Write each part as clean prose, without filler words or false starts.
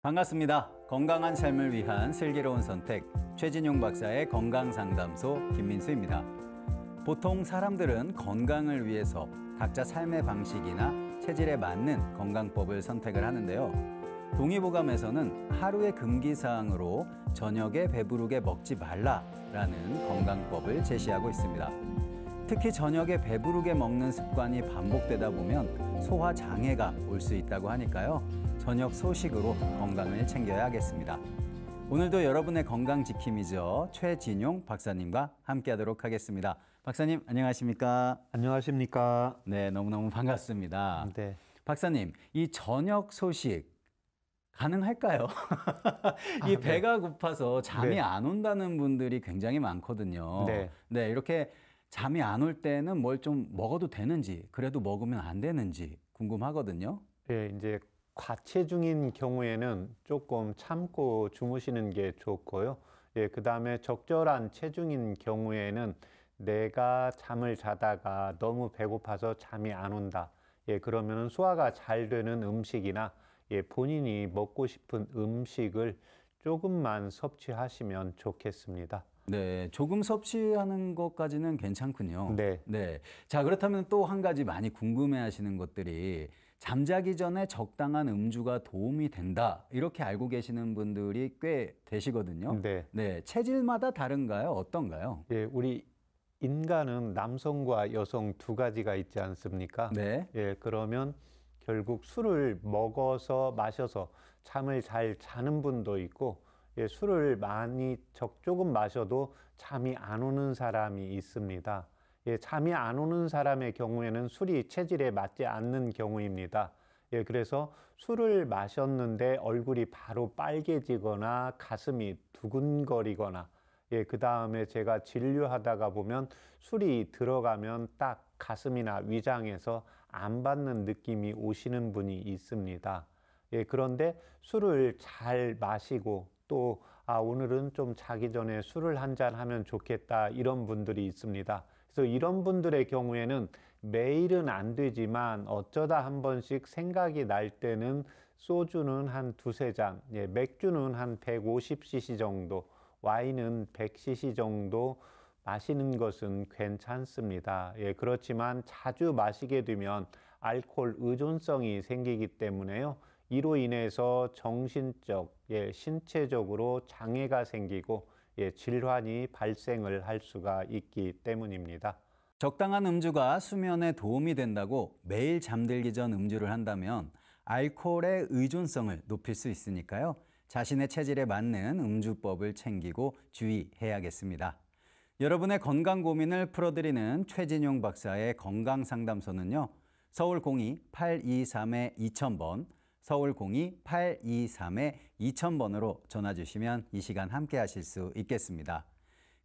반갑습니다. 건강한 삶을 위한 슬기로운 선택, 최진용 박사의 건강상담소 김민수입니다. 보통 사람들은 건강을 위해서 각자 삶의 방식이나 체질에 맞는 건강법을 선택을 하는데요. 동의보감에서는 하루의 금기사항으로 저녁에 배부르게 먹지 말라라는 건강법을 제시하고 있습니다. 특히 저녁에 배부르게 먹는 습관이 반복되다 보면 소화 장애가 올 수 있다고 하니까요. 저녁 소식으로 건강을 챙겨야 하겠습니다. 오늘도 여러분의 건강 지킴이죠. 최진용 박사님과 함께하도록 하겠습니다. 박사님 안녕하십니까? 안녕하십니까? 네, 너무너무 반갑습니다. 네. 박사님, 이 저녁 소식 가능할까요? 이 배가 고파서 잠이 네. 안 온다는 분들이 굉장히 많거든요. 네. 네, 이렇게 잠이 안 올 때는 뭘 좀 먹어도 되는지, 그래도 먹으면 안 되는지 궁금하거든요. 네, 이제 과체중인 경우에는 조금 참고 주무시는 게 좋고요. 예, 그다음에 적절한 체중인 경우에는 내가 잠을 자다가 너무 배고파서 잠이 안 온다. 예, 그러면은 소화가 잘 되는 음식이나 예, 본인이 먹고 싶은 음식을 조금만 섭취하시면 좋겠습니다. 네, 조금 섭취하는 것까지는 괜찮군요. 네. 네. 자, 그렇다면 또 한 가지 많이 궁금해 하시는 것들이 잠자기 전에 적당한 음주가 도움이 된다. 이렇게 알고 계시는 분들이 꽤 되시거든요. 네. 네, 체질마다 다른가요? 어떤가요? 예, 우리 인간은 남성과 여성 두 가지가 있지 않습니까? 네. 예, 그러면 결국 술을 먹어서 마셔서 잠을 잘 자는 분도 있고, 예, 술을 조금 마셔도 잠이 안 오는 사람이 있습니다. 예, 잠이 안 오는 사람의 경우에는 술이 체질에 맞지 않는 경우입니다. 예, 그래서 술을 마셨는데 얼굴이 바로 빨개지거나 가슴이 두근거리거나, 예, 그 다음에 제가 진료하다가 보면 술이 들어가면 딱 가슴이나 위장에서 안 받는 느낌이 오시는 분이 있습니다. 예, 그런데 술을 잘 마시고 또 오늘은 좀 자기 전에 술을 한 잔 하면 좋겠다 이런 분들이 있습니다. 그래서 이런 분들의 경우에는 매일은 안 되지만 어쩌다 한 번씩 생각이 날 때는 소주는 한 두세 잔, 예, 맥주는 한 150cc 정도, 와인은 100cc 정도 마시는 것은 괜찮습니다. 예, 그렇지만 자주 마시게 되면 알코올 의존성이 생기기 때문에요. 이로 인해서 정신적, 예, 신체적으로 장애가 생기고 예, 질환이 발생을 할 수가 있기 때문입니다. 적당한 음주가 수면에 도움이 된다고 매일 잠들기 전 음주를 한다면 알코올의 의존성을 높일 수 있으니까요. 자신의 체질에 맞는 음주법을 챙기고 주의해야겠습니다. 여러분의 건강 고민을 풀어드리는 최진용 박사의 건강상담소는요. 서울 02-823-2000번, 서울 02-823-2000번으로 전화 주시면 이 시간 함께 하실 수 있겠습니다.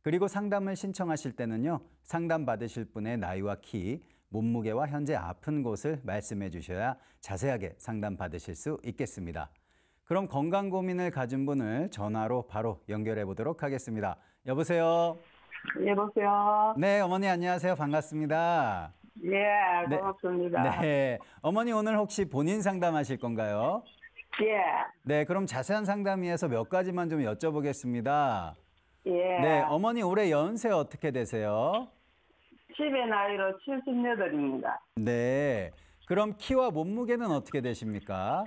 그리고 상담을 신청하실 때는요. 상담 받으실 분의 나이와 키, 몸무게와 현재 아픈 곳을 말씀해 주셔야 자세하게 상담 받으실 수 있겠습니다. 그럼 건강 고민을 가진 분을 전화로 바로 연결해 보도록 하겠습니다. 여보세요? 여보세요. 네, 어머니 안녕하세요. 반갑습니다. 예, 네, 반갑습니다. 네. 어머니 오늘 혹시 본인 상담하실 건가요? 예, 네, 그럼 자세한 상담 위해서 몇 가지만 좀 여쭤보겠습니다. 예. 네, 어머니 올해 연세 어떻게 되세요? 10의 나이로 78입니다. 네, 그럼 키와 몸무게는 어떻게 되십니까?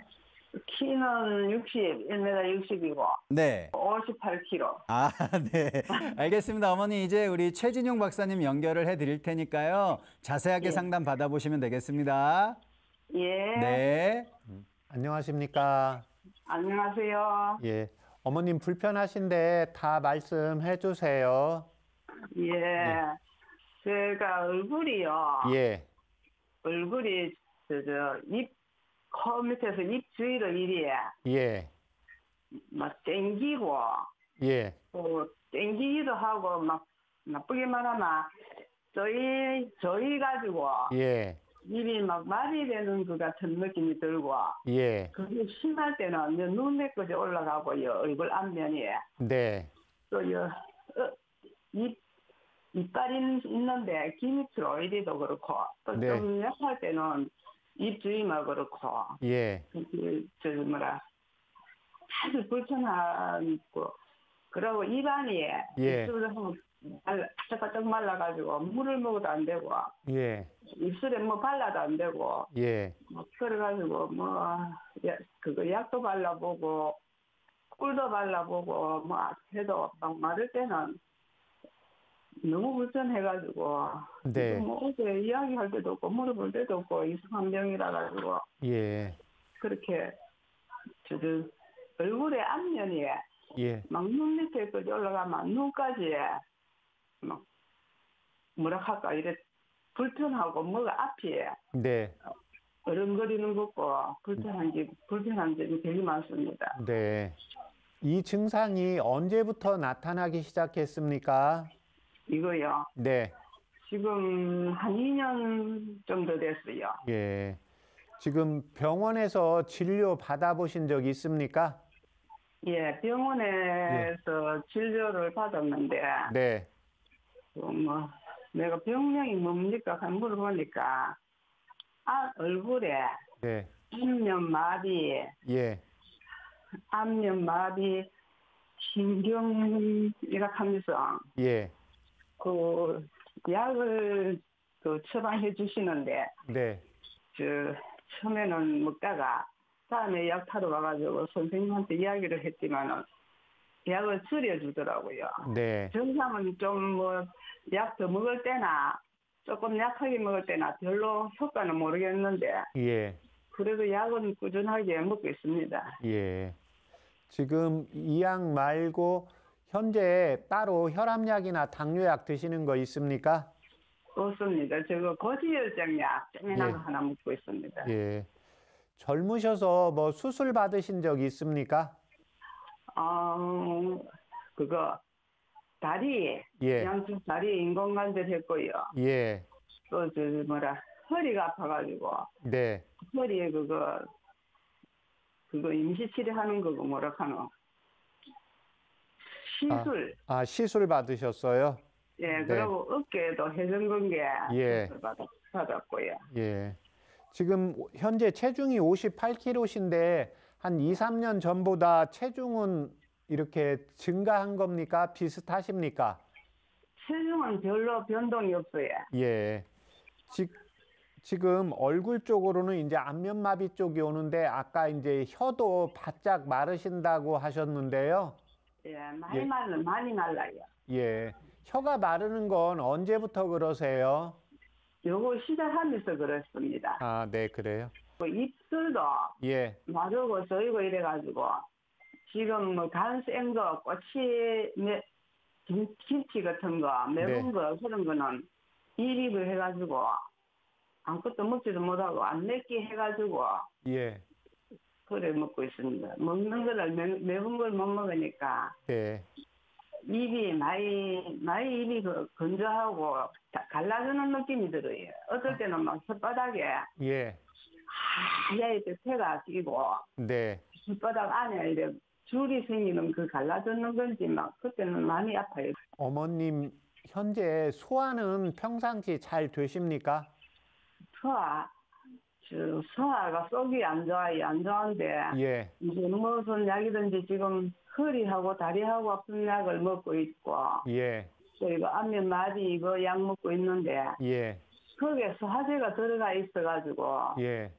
키는 1m 60이고, 네. 58kg. 아, 네. 알겠습니다. 어머니 이제 우리 최진용 박사님 연결을 해드릴 테니까요. 자세하게 예. 상담 받아보시면 되겠습니다. 예, 네. 안녕하십니까? 안녕하세요. 예, 어머님 불편하신데 다 말씀해 주세요. 예, 제가 얼굴이요. 예, 얼굴이, 코 밑에서 입 주위로 이리, 예, 막 땡기고, 예, 또 땡기기도 하고, 막, 나쁘게 말하면, 조이 가지고, 예, 입이 막 말이 되는 것 같은 느낌이 들고, 예, 그게 심할 때는 내 눈매까지 올라가고, 얼굴 앞면이, 네, 또, 이빨이 있는데, 귀 밑으로 이리도 그렇고, 또 네. 좀 약할 때는 입 주위만 그렇고, 예, 아주 불편하고, 그리고 입안이 예. 입술을 바짝바짝 말라가지고 물을 먹어도 안 되고, 예. 입술에 뭐 발라도 안 되고, 예. 뭐 그래가지고 그거 약도 발라보고 꿀도 발라보고 뭐 해도 막 마를 때는 너무 불편해가지고, 네. 뭐 어제 이야기할 때도 없고 물어볼 때도 없고 이상한 병이라 가지고 예. 그렇게 저 얼굴의 앞면이 예. 막 눈 밑에까지 올라가면 눈까지 막 뭐라 할까 이래 불편하고 뭐가 앞이 네. 어른거리는 것고 불편한 점이 되게 많습니다. 네. 이 증상이 언제부터 나타나기 시작했습니까? 이거요. 네. 지금 한 2년 정도 됐어요. 예. 지금 병원에서 진료 받아보신 적 있습니까? 예, 병원에서 진료를 받았는데, 네. 뭐, 내가 병명이 뭡니까? 하고 물어보니까, 얼굴에 네. 안면마비, 예. 신경이라 하면서, 예. 그, 약을 처방해 주시는데, 네. 처음에는 먹다가, 다음에 약 타러 와가지고 선생님한테 이야기를 했지만은, 약을 줄여주더라고요. 네. 정상은 좀 뭐, 약 더 먹을 때나, 조금 약하게 먹을 때나 별로 효과는 모르겠는데, 예. 그래도 약은 꾸준하게 먹고 있습니다. 예. 지금 이 약 말고 현재 따로 혈압약이나 당뇨약 드시는 거 있습니까? 없습니다. 저거 고지혈증약 쪼매난 예. 거 하나 먹고 있습니다. 예. 젊으셔서 뭐 수술 받으신 적 있습니까? 그거 다리, 예. 양쪽 다리에 인공관절 했고요. 예. 또 허리가 아파가지고 네. 허리에 그거 임시치료하는 거고 뭐라 하노 시술. 시술 받으셨어요? 예, 네. 그리고 어깨에도 회전근개 예. 수술 받았고요. 예. 지금 현재 체중이 58kg신데 한 2, 3년 전보다 체중은 이렇게 증가한 겁니까? 비슷하십니까? 체중은 별로 변동이 없어요. 예. 지금 얼굴 쪽으로는 이제 안면마비 쪽이 오는데 아까 이제 혀도 바짝 마르신다고 하셨는데요. 예, 예. 많이 말라요. 예. 혀가 마르는 건 언제부터 그러세요? 요거 시작하면서 그렇습니다. 아, 네, 그래요? 입술도 예. 마르고 저이고 이래가지고 지금 뭐 간생 거, 김치 같은 거, 매운 거 그런 거는 이입을 해가지고 아무것도 먹지도 못하고 안 맵게 해가지고 예. 그래 먹고 있습니다. 먹는 거를 매운 걸 못 먹으니까 네. 입이 많이 입이 건조하고 갈라지는 느낌이 들어요. 어떨 때는 막 혓바닥에 예. 하얗게 태가 끼고 네. 혓바닥 안에 이래 줄이 생기는 그 갈라지는 건지 막 그때는 많이 아파요. 어머님, 현재 소화는 평상시 잘 되십니까? 소화가 속이 안 좋아요. 안 좋은데 예. 이제 무슨 약이든지 지금 허리하고 다리하고 아픈 약을 먹고 있고 예. 그리고 안면마비 이거 약 먹고 있는데 예. 거기에 소화제가 들어가 있어가지고 예.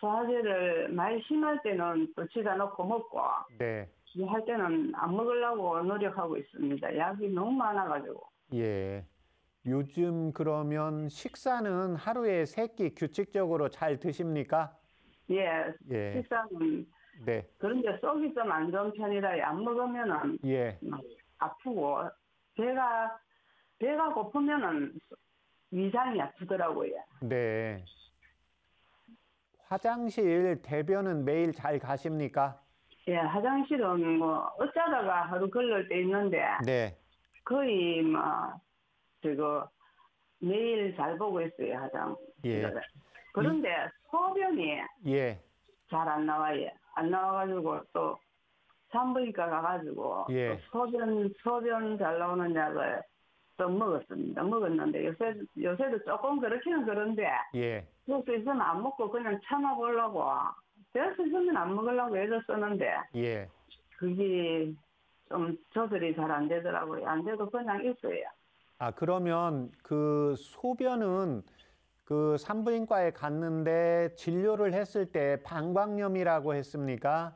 소화제를 많이 심할 때는 또 지가 넣고 먹고 네. 할 때는 안 먹으려고 노력하고 있습니다. 약이 너무 많아가지고. 예. 요즘 그러면 식사는 하루에 3끼 규칙적으로 잘 드십니까? 예, 예. 식사는 네. 그런데 속이 좀 안 좋은 편이라 안 먹으면은 예. 아프고 배가 고프면은 위장이 아프더라고요. 네. 화장실 대변은 매일 잘 가십니까? 예, 화장실은 뭐 어쩌다가 하루 걸릴 때 있는데 네. 거의 매일 잘 보고 있어요, 화장. 예. 그런데 소변이 예. 잘 안 나와요. 안 나와가지고 또 산부인과 가가지고 예. 또 소변 잘 나오는 약을 또 먹었는데 요새도 조금 그렇기는 그런데 예. 그럴 수 있으면 안 먹고 그냥 참아보려고 될 수 있으면 안 먹으려고 애를 쓰는데 예. 그게 좀 조절이 잘 안 되더라고요. 안 돼도 그냥 있어요. 아, 그러면 그 소변은 그 산부인과에 갔는데 진료를 했을 때 방광염이라고 했습니까?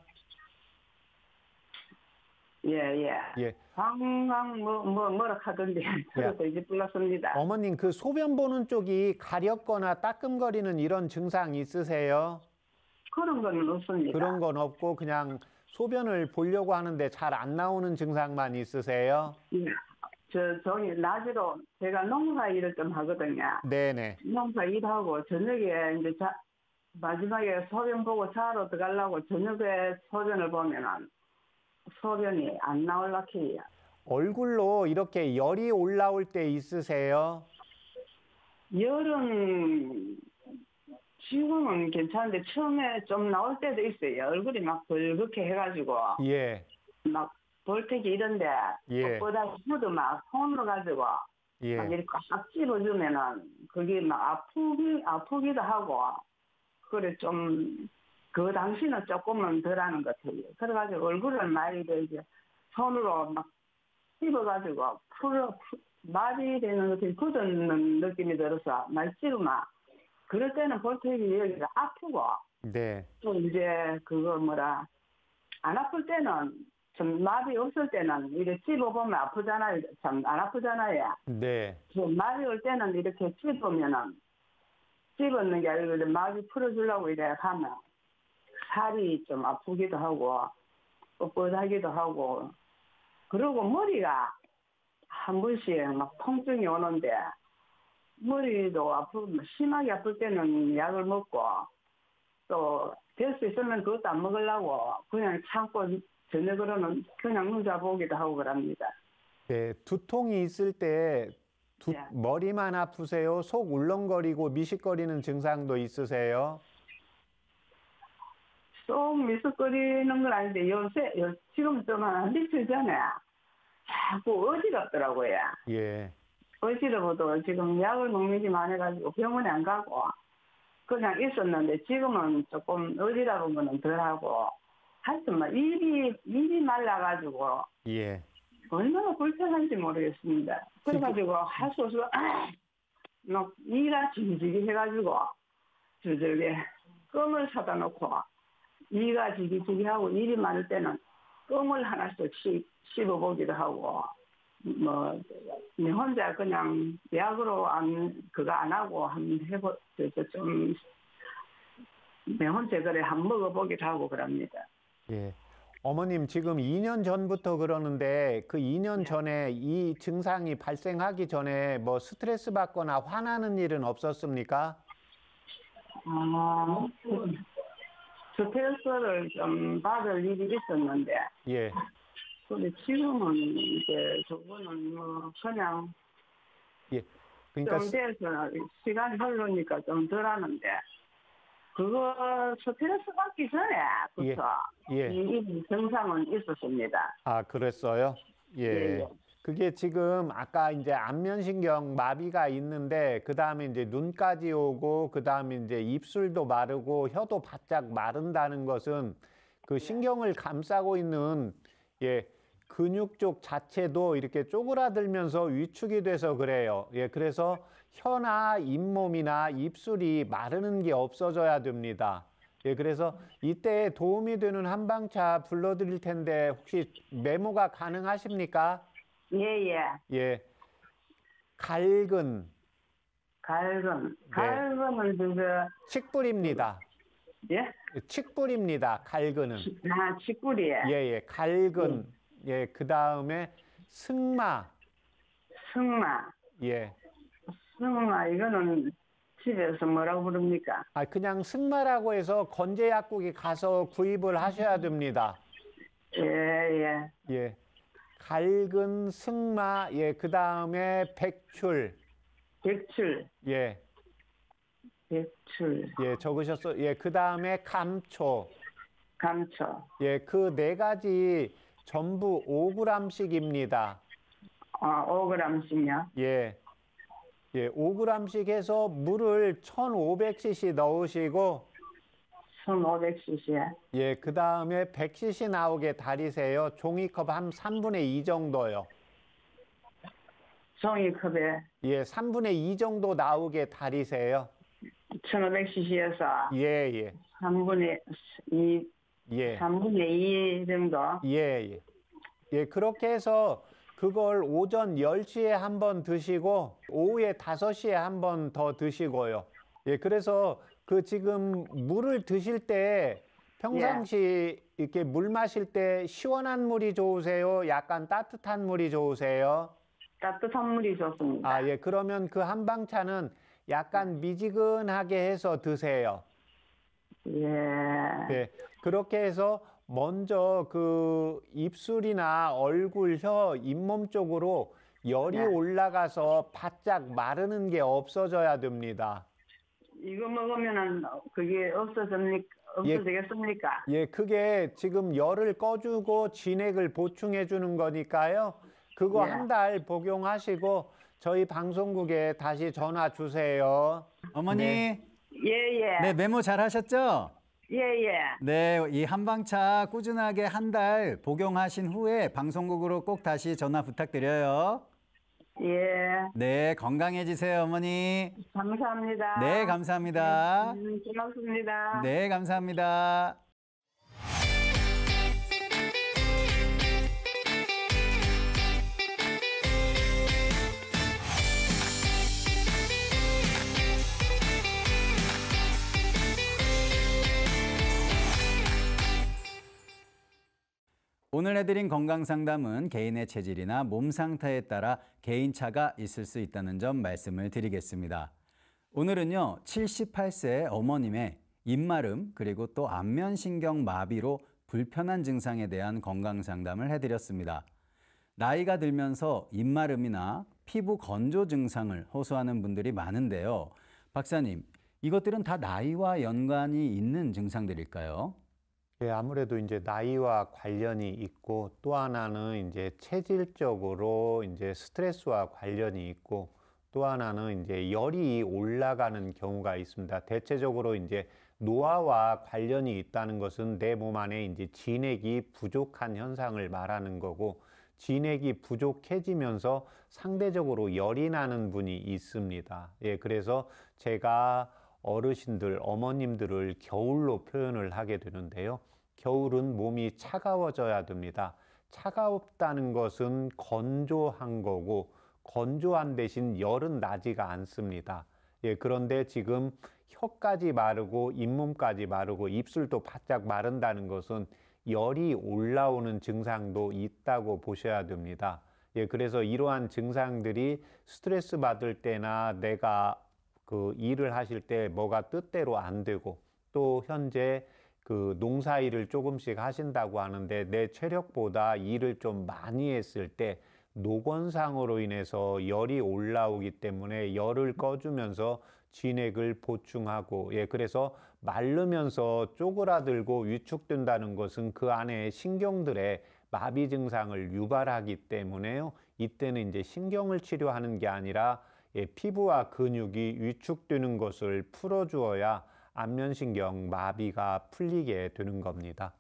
예, 예. 예. 방광 뭐라 하던데 저도 이제 불렀습니다. 어머님 그 소변 보는 쪽이 가렵거나 따끔거리는 이런 증상 있으세요? 그런 건 없습니다. 그런 건 없고 그냥 소변을 보려고 하는데 잘 안 나오는 증상만 있으세요? 예. 저기 낮으로 제가 농사 일을 좀 하거든요. 네네. 농사 일하고 저녁에 이제 마지막에 소변 보고 자러 들어가려고 저녁에 소변을 보면은 소변이 안 나올라 해요. 얼굴로 이렇게 열이 올라올 때 있으세요? 열은 지금은 괜찮은데 처음에 좀 나올 때도 있어요. 얼굴이 막 붉게 해가지고 예, 막 볼태기 이런데 예. 꽃보다 후도 막 손으로 가지고 막 예, 이렇게 꽉 집어주면은 그게 막 아프기도 하고 그래 좀 그 당시는 조금은 덜하는 것 같아요. 그래가지고 얼굴을 많이 이제 손으로 막 씹어가지고 마비되는 것이 굳는 느낌이 들어서 말 씹으면 그럴 때는 볼태기 여기가 아프고 네, 또 이제 그거 뭐라 안 아플 때는 좀 마비 없을 때는 이렇게 씹어보면 아프잖아요. 참 안 아프잖아요. 네, 마비 올 때는 이렇게 씹으면은 씹었는 게 아니고 마비 풀어주려고 이래 하면 살이 좀 아프기도 하고 뻣뻣하기도 하고 그리고 머리가 한 번씩 막 통증이 오는데 머리도 심하게 아플 때는 약을 먹고 또 될 수 있으면 그것도 안 먹으려고 그냥 참고 저녁으로는 그냥 누자 보기도 하고 그럽니다. 네. 두통이 있을 때 예. 머리만 아프세요? 속 울렁거리고 미식거리는 증상도 있으세요? 좀 미숙거리는 건 아닌데 지금 좀 한 며칠 전에 자꾸 어지럽더라고요. 예, 어지러워도 지금 약을 먹는 게 많아가지고 병원에 안 가고 그냥 있었는데 지금은 조금 어지러운 거는 덜하고 하여튼 막 입이 말라가지고 예. 얼마나 불편한지 모르겠습니다. 그래가지고 할 수 없어 막 이가 지기지기 해가지고 저기 껌을 사다 놓고 이가 지기지기하고 일이 많을 때는 껌을 하나씩 씹어보기도 하고 뭐 내 혼자 그냥 약으로 그거 안 하고 한번 좀 내 혼자 그래 한번 먹어보기도 하고 그럽니다. 예. 어머님 지금 2년 전부터 그러는데 그 2년 전에 이 증상이 발생하기 전에 뭐 스트레스 받거나 화나는 일은 없었습니까? 스트레스를 좀 받을 일이 있었는데 예, 근데 지금은 이제 저거는 뭐 그냥 예. 그러니까 좀 돼서 시간이 흐르니까 좀 덜하는데 그거 스트레스 받기 전에부터 예. 이 증상은 있었습니다. 아, 그랬어요? 예, 예. 예. 그게 지금 아까 이제 안면신경 마비가 있는데 그다음에 이제 눈까지 오고 그다음에 이제 입술도 마르고 혀도 바짝 마른다는 것은 그 신경을 감싸고 있는 예, 근육 쪽 자체도 이렇게 쪼그라들면서 위축이 돼서 그래요. 예, 그래서 혀나 잇몸이나 입술이 마르는 게 없어져야 됩니다. 예, 그래서 이때 도움이 되는 한방차 불러드릴 텐데 혹시 메모가 가능하십니까? 예, 예. 예, 갈근, 갈근은 그거 칡뿌리입니다. 예? 칡뿌리입니다. 갈근은. 치꾸리에 예, 갈근. 예, 그 다음에 승마. 승마 예. 이거는 집에서 뭐라고 부릅니까? 아, 그냥 승마라고 해서 건재약국에 가서 구입을 하셔야 됩니다. 예, 예. 예. 갈근, 승마, 예, 그 다음에 백출. 백출, 예, 예, 적으셨어. 예, 그 다음에 감초. 감초. 예, 그 네 가지 전부 5g씩입니다. 5g씩요? 예, 예, 5g씩 해서 물을 1500cc 넣으시고, 1500cc. 예, 그 다음에 100cc 나오게 다리세요. 종이컵 한 3분의 2 정도요. 종이컵에 예, 3분의 2 정도 나오게 다리세요. 1500cc에서 예, 예, 3분의 2, 예, 3분의 2 정도. 예, 예. 예, 그렇게 해서 그걸 오전 10시에 한 번 드시고 오후에 5시에 한 번 더 드시고요. 예, 그래서 그 지금 물을 드실 때 평상시 이렇게 물 마실 때 시원한 물이 좋으세요? 약간 따뜻한 물이 좋으세요? 따뜻한 물이 좋습니다. 아, 예. 그러면 그 한방차는 약간 미지근하게 해서 드세요. 예. 네. 그렇게 해서 먼저 그 입술이나 얼굴, 혀, 잇몸 쪽으로 열이 네. 올라가서 바짝 마르는 게 없어져야 됩니다. 이거 먹으면은 그게 없어지겠습니까? 예, 그게 지금 열을 꺼주고 진액을 보충해 주는 거니까요. 그거 예. 한 달 복용하시고 저희 방송국에 다시 전화 주세요. 어머니, 네. 예, 예. 네, 메모 잘 하셨죠? 예, 예. 네, 이 한방차 꾸준하게 한 달 복용하신 후에 방송국으로 꼭 다시 전화 부탁드려요. 예. 네, 건강해지세요, 어머니. 감사합니다. 네, 감사합니다. 고맙습니다. 네, 감사합니다. 오늘 해드린 건강상담은 개인의 체질이나 몸 상태에 따라 개인차가 있을 수 있다는 점 말씀을 드리겠습니다. 오늘은요, 78세 어머님의 입마름 그리고 또 안면신경 마비로 불편한 증상에 대한 건강상담을 해드렸습니다. 나이가 들면서 입마름이나 피부 건조 증상을 호소하는 분들이 많은데요. 박사님, 이것들은 다 나이와 연관이 있는 증상들일까요? 예, 아무래도 이제 나이와 관련이 있고 또 하나는 이제 체질적으로 이제 스트레스와 관련이 있고 또 하나는 이제 열이 올라가는 경우가 있습니다. 대체적으로 이제 노화와 관련이 있다는 것은 내 몸 안에 이제 진액이 부족한 현상을 말하는 거고 진액이 부족해지면서 상대적으로 열이 나는 분이 있습니다. 예, 그래서 제가 어르신들, 어머님들을 겨울로 표현을 하게 되는데요. 겨울은 몸이 차가워져야 됩니다. 차가웠다는 것은 건조한 거고 건조한 대신 열은 나지가 않습니다. 예, 그런데 지금 혀까지 마르고 잇몸까지 마르고 입술도 바짝 마른다는 것은 열이 올라오는 증상도 있다고 보셔야 됩니다. 예, 그래서 이러한 증상들이 스트레스 받을 때나 내가 그 일을 하실 때 뭐가 뜻대로 안 되고 또 현재 그 농사일을 조금씩 하신다고 하는데 내 체력보다 일을 좀 많이 했을 때 노곤상으로 인해서 열이 올라오기 때문에 열을 꺼주면서 진액을 보충하고 예, 그래서 마르면서 쪼그라들고 위축된다는 것은 그 안에 신경들의 마비 증상을 유발하기 때문에요. 이때는 이제 신경을 치료하는 게 아니라 예, 피부와 근육이 위축되는 것을 풀어주어야 안면신경 마비가 풀리게 되는 겁니다.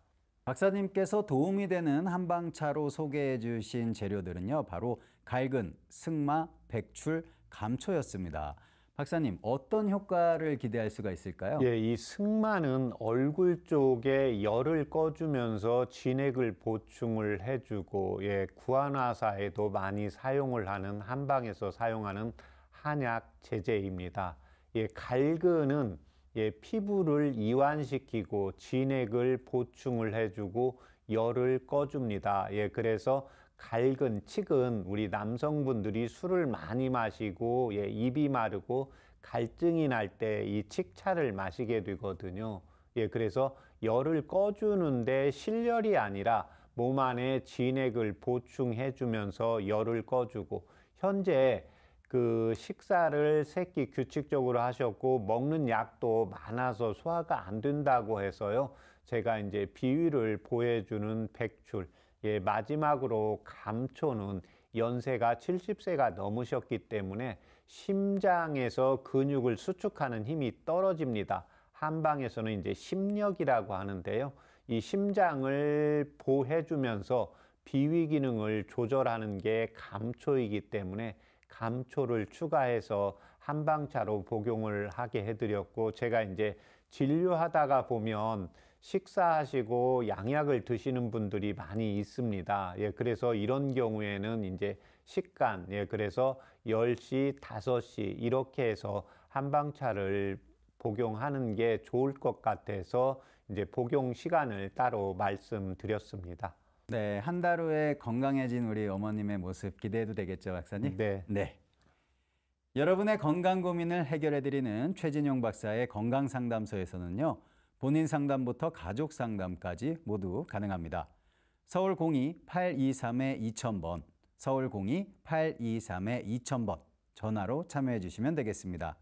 박사님께서 도움이 되는 한방차로 소개해 주신 재료들은요, 바로 갈근, 승마, 백출, 감초였습니다. 박사님, 어떤 효과를 기대할 수가 있을까요? 예, 이 승마는 얼굴 쪽에 열을 꺼주면서 진액을 보충을 해주고, 예, 구안화사에도 많이 사용을 하는 한방에서 사용하는 한약 제제입니다. 예, 갈근은 예, 피부를 이완시키고 진액을 보충을 해주고 열을 꺼줍니다. 예, 그래서 갈근, 칡은 우리 남성분들이 술을 많이 마시고 예, 입이 마르고 갈증이 날 때 이 칡차를 마시게 되거든요. 예, 그래서 열을 꺼주는데 실열이 아니라 몸 안에 진액을 보충해 주면서 열을 꺼주고 현재 그 식사를 세끼 규칙적으로 하셨고 먹는 약도 많아서 소화가 안 된다고 해서요. 제가 이제 비위를 보여주는 백출, 예, 마지막으로 감초는 연세가 70세가 넘으셨기 때문에 심장에서 근육을 수축하는 힘이 떨어집니다. 한방에서는 이제 심력이라고 하는데요. 이 심장을 보호해주면서 비위 기능을 조절하는 게 감초이기 때문에 감초를 추가해서 한방차로 복용을 하게 해드렸고, 제가 이제 진료하다가 보면 식사하시고 양약을 드시는 분들이 많이 있습니다. 예, 그래서 이런 경우에는 이제 식간, 예, 그래서 10시, 5시 이렇게 해서 한방차를 복용하는 게 좋을 것 같아서 이제 복용 시간을 따로 말씀드렸습니다. 네, 한 달 후에 건강해진 우리 어머님의 모습 기대해도 되겠죠, 박사님? 네. 네. 여러분의 건강 고민을 해결해드리는 최진용 박사의 건강상담소에서는요, 본인 상담부터 가족 상담까지 모두 가능합니다. 서울 02-823-2000번, 서울 02-823-2000번 전화로 참여해 주시면 되겠습니다.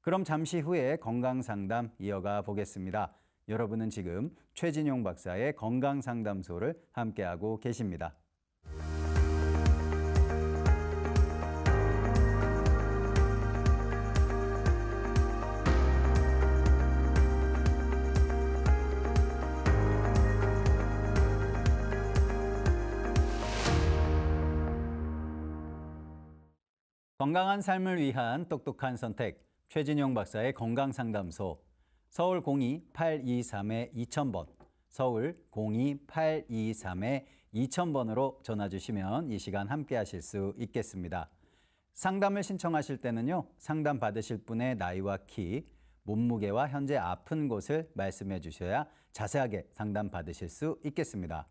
그럼 잠시 후에 건강상담 이어가 보겠습니다. 여러분은 지금 최진용 박사의 건강상담소를 함께하고 계십니다. 건강한 삶을 위한 똑똑한 선택, 최진용 박사의 건강상담소, 서울 02-823-2000번, 서울 02-823-2000번으로 전화 주시면 이 시간 함께 하실 수 있겠습니다. 상담을 신청하실 때는요, 상담 받으실 분의 나이와 키, 몸무게와 현재 아픈 곳을 말씀해 주셔야 자세하게 상담 받으실 수 있겠습니다.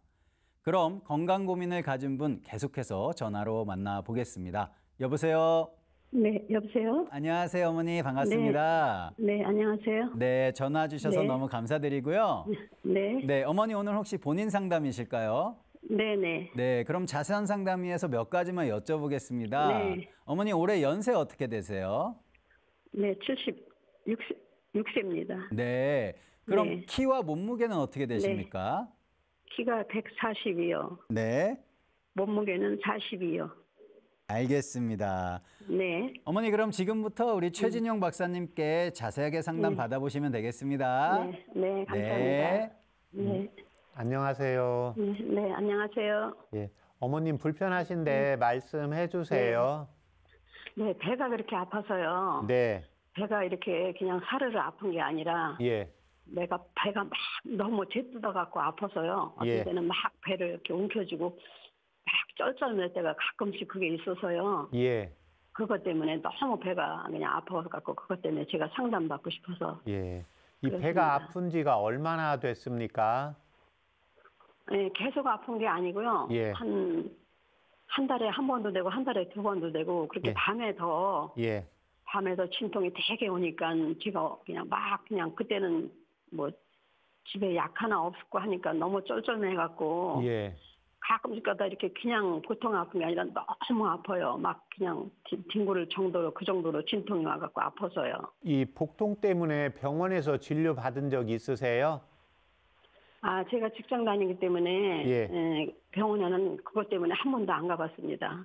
그럼 건강 고민을 가진 분 계속해서 전화로 만나보겠습니다. 여보세요? 네, 여보세요? 안녕하세요, 어머니. 반갑습니다. 네, 안녕하세요. 네, 전화 주셔서 네. 너무 감사드리고요. 네, 네, 어머니 오늘 혹시 본인 상담이실까요? 네, 네. 네, 그럼 자세한 상담 위해서 몇 가지만 여쭤보겠습니다. 네. 어머니 올해 연세 어떻게 되세요? 네, 6세입니다. 네, 그럼 네. 키와 몸무게는 어떻게 되십니까? 키가 140이요. 네, 몸무게는 42요. 알겠습니다. 네, 어머니 그럼 지금부터 우리 최진용 박사님께 자세하게 상담 받아보시면 되겠습니다. 네, 네, 감사합니다. 네. 네, 안녕하세요. 네, 안녕하세요. 예, 어머님 불편하신데 말씀해 주세요. 네, 배가 그렇게 아파서요. 네, 배가 이렇게 그냥 사르르 아픈 게 아니라 예, 배가 막 너무 재뜯어갖고 아파서요. 어떤 예. 때는 막 배를 이렇게 움켜쥐고 막 쩔쩔맬 때가 가끔씩 그게 있어서요. 예, 그것 때문에 너무 배가 그냥 아파갖고 그것 때문에 제가 상담받고 싶어서. 예. 이 그렇습니다. 배가 아픈 지가 얼마나 됐습니까? 네, 계속 아픈 게 아니고요. 예. 한 달에 한 번도 되고 한 달에 두 번도 되고 그렇게 예. 밤에 더 진통이 되게 오니까 제가 그냥 막 그냥 그때는 뭐 집에 약 하나 없고 하니까 너무 쩔쩔매갖고 예, 가끔씩 가다 이렇게 그냥 보통 아픈 게 아니라 너무 아파요. 막 그냥 뒹굴을 정도로 그 정도로 진통이 와갖고 아파서요. 이 복통 때문에 병원에서 진료 받은 적 있으세요? 아, 제가 직장 다니기 때문에 예. 병원에는 그것 때문에 한 번도 안 가봤습니다.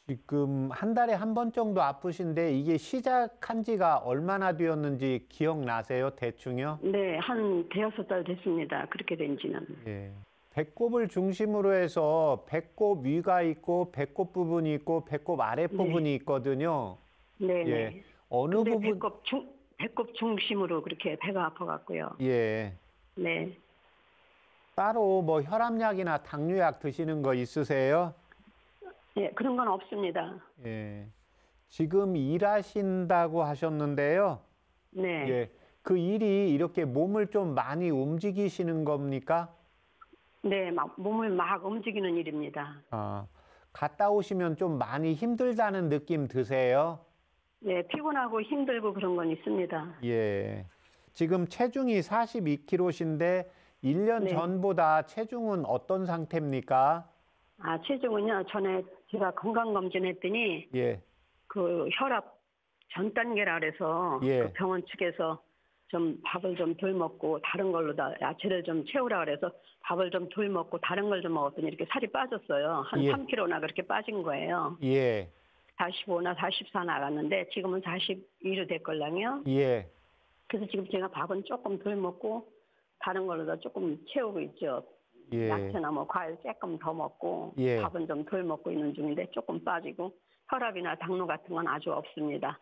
지금 한 달에 한 번 정도 아프신데 이게 시작한 지가 얼마나 되었는지 기억나세요? 대충요? 네, 한 대여섯 달 됐습니다. 그렇게 된 지는. 예. 배꼽을 중심으로 해서 배꼽 위가 있고 배꼽 부분이 있고 배꼽 아랫부분이 있거든요. 네, 예. 네. 어느 근데 부분? 배꼽 중심으로 그렇게 배가 아파갖고요. 예. 네. 따로 뭐 혈압약이나 당뇨약 드시는 거 있으세요? 네, 그런 건 없습니다. 예. 지금 일하신다고 하셨는데요. 네. 예. 그 일이 이렇게 몸을 좀 많이 움직이시는 겁니까? 네, 막 몸을 막 움직이는 일입니다. 아, 갔다 오시면 좀 많이 힘들다는 느낌 드세요? 네, 피곤하고 힘들고 그런 건 있습니다. 예. 지금 체중이 42kg신데 1년 네. 전보다 체중은 어떤 상태입니까? 아, 체중은요, 전에 제가 건강검진 했더니 예. 그 혈압 전 단계라 그래서 예. 그 병원 측에서 좀 밥을 좀 덜 먹고 다른 걸로 다 야채를 좀 채우라 그래서 밥을 좀 덜 먹고 다른 걸 좀 먹었더니 이렇게 살이 빠졌어요. 한 예. 3kg나 그렇게 빠진 거예요. 예. 45나 44 나갔는데 지금은 42로 됐걸랑요. 예. 그래서 지금 제가 밥은 조금 덜 먹고 다른 걸로도 조금 채우고 있죠. 예. 야채나 뭐 과일 조금 더 먹고 예. 밥은 좀 덜 먹고 있는 중인데 조금 빠지고 혈압이나 당뇨 같은 건 아주 없습니다.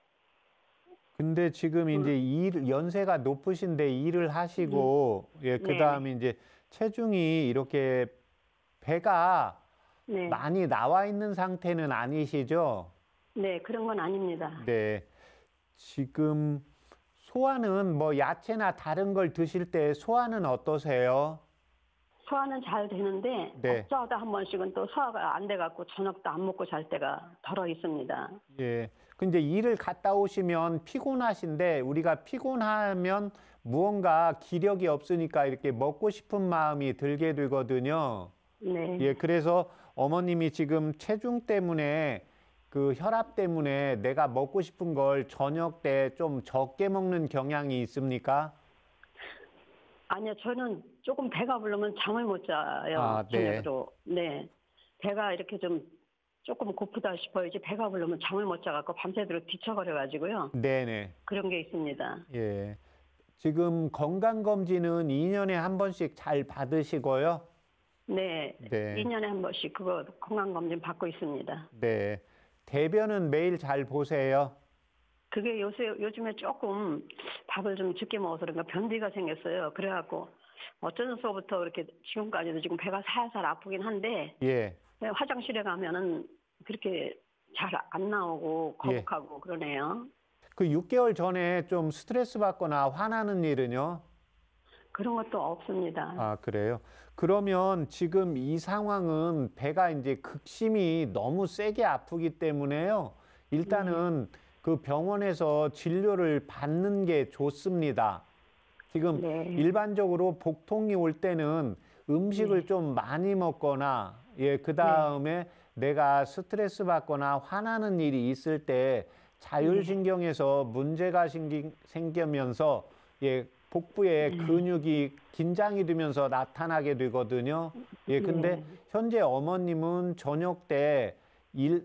근데 지금 이제 연세가 높으신데 일을 하시고, 예, 그 다음에 이제 체중이 이렇게 배가 네. 많이 나와 있는 상태는 아니시죠? 네, 그런 건 아닙니다. 네. 지금 소화는 뭐 야채나 다른 걸 드실 때 소화는 어떠세요? 소화는 잘 되는데 네. 어쩌다 한 번씩은 또 소화가 안 돼갖고 저녁도 안 먹고 잘 때가 덜어 있습니다. 예. 근데 일을 갔다 오시면 피곤하신데 우리가 피곤하면 무언가 기력이 없으니까 이렇게 먹고 싶은 마음이 들게 되거든요. 네. 예, 그래서 어머님이 지금 체중 때문에 그 혈압 때문에 내가 먹고 싶은 걸 저녁 때 좀 적게 먹는 경향이 있습니까? 아니요, 저는 조금 배가 부르면 잠을 못 자요. 아, 네. 저녁으로. 네. 배가 이렇게 좀 조금 고프다 싶어야지 배가 부르면 잠을 못 자갖고 밤새도록 뒤척거려가지고요. 네네. 그런 게 있습니다. 예. 지금 건강검진은 2년에 한 번씩 잘 받으시고요. 네. 네. 2년에 한 번씩 그거 건강검진 받고 있습니다. 네. 대변은 매일 잘 보세요. 그게 요즘에 조금 밥을 좀 적게 먹어서 그런가 변비가 생겼어요. 그래갖고 어쩌면서부터 이렇게 지금까지도 지금 배가 살살 아프긴 한데 예. 화장실에 가면은 그렇게 잘 안 나오고 거북하고 그러네요. 그 6개월 전에 좀 스트레스 받거나 화나는 일은요? 그런 것도 없습니다. 아, 그래요? 그러면 지금 이 상황은 배가 이제 극심히 너무 세게 아프기 때문에요. 일단은 그 병원에서 진료를 받는 게 좋습니다. 지금 네. 일반적으로 복통이 올 때는 음식을 좀 많이 먹거나, 예, 그 다음에 내가 스트레스 받거나 화나는 일이 있을 때 자율신경에서 문제가 생기면서, 예, 복부의 근육이 긴장이 되면서 나타나게 되거든요. 예, 근데 현재 어머님은 저녁 때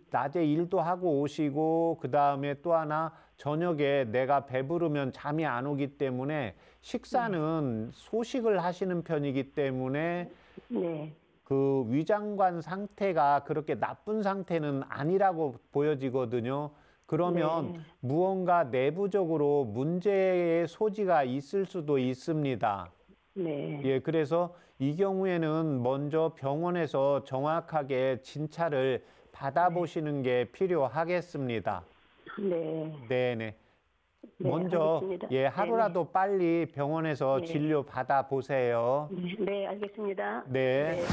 낮에 일도 하고 오시고, 그 다음에 또 하나 저녁에 내가 배부르면 잠이 안 오기 때문에 식사는 소식을 하시는 편이기 때문에 네. 그 위장관 상태가 그렇게 나쁜 상태는 아니라고 보여지거든요. 그러면 무언가 내부적으로 문제의 소지가 있을 수도 있습니다. 네. 예, 그래서 이 경우에는 먼저 병원에서 정확하게 진찰을 받아보시는 게 필요하겠습니다. 네. 네네. 네, 먼저 알겠습니다. 예, 하루라도 빨리 병원에서 네. 진료 받아보세요. 네, 알겠습니다. 네.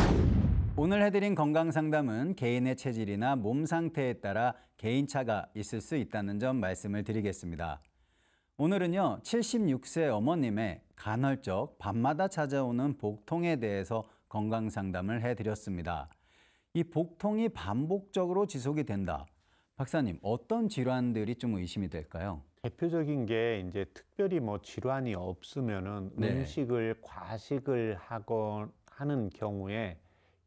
오늘 해드린 건강상담은 개인의 체질이나 몸 상태에 따라 개인차가 있을 수 있다는 점 말씀을 드리겠습니다. 오늘은요, 76세 어머님의 간헐적 밤마다 찾아오는 복통에 대해서 건강상담을 해드렸습니다. 이 복통이 반복적으로 지속이 된다. 박사님, 어떤 질환들이 좀 의심이 될까요? 대표적인 게 이제 특별히 뭐 질환이 없으면은 네. 음식을 과식을 하는 경우에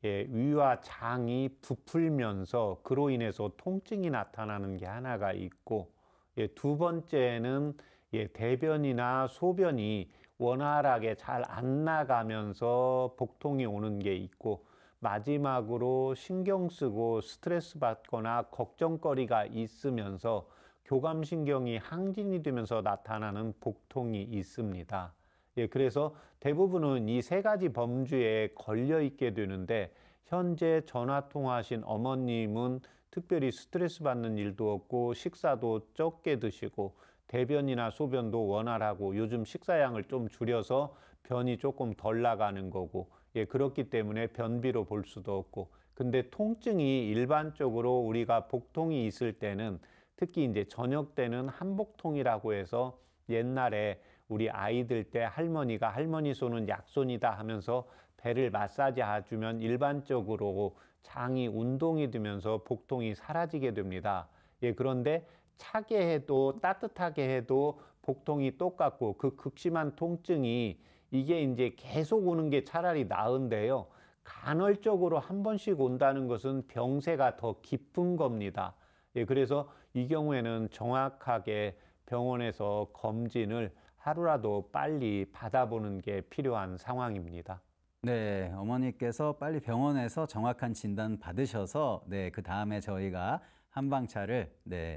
예, 위와 장이 부풀면서 그로 인해서 통증이 나타나는 게 하나가 있고, 예, 두 번째는 예, 대변이나 소변이 원활하게 잘 안 나가면서 복통이 오는 게 있고, 마지막으로 신경 쓰고 스트레스 받거나 걱정거리가 있으면서 교감신경이 항진이 되면서 나타나는 복통이 있습니다. 예, 그래서 대부분은 이 세 가지 범주에 걸려 있게 되는데, 현재 전화 통화하신 어머님은 특별히 스트레스 받는 일도 없고 식사도 적게 드시고 대변이나 소변도 원활하고 요즘 식사량을 좀 줄여서 변이 조금 덜 나가는 거고, 예, 그렇기 때문에 변비로 볼 수도 없고, 근데 통증이 일반적으로 우리가 복통이 있을 때는 특히 이제 저녁 때는 한복통이라고 해서 옛날에 우리 아이들 때 할머니가 할머니 손은 약손이다 하면서 배를 마사지 해주면 일반적으로 장이 운동이 되면서 복통이 사라지게 됩니다. 예, 그런데 차게 해도 따뜻하게 해도 복통이 똑같고 그 극심한 통증이 이게 이제 계속 오는 게 차라리 나은데요. 간헐적으로 한 번씩 온다는 것은 병세가 더 깊은 겁니다. 예, 그래서 이 경우에는 정확하게 병원에서 검진을 하루라도 빨리 받아보는 게 필요한 상황입니다. 네, 어머니께서 빨리 병원에서 정확한 진단 받으셔서 그 다음에 저희가 한방차를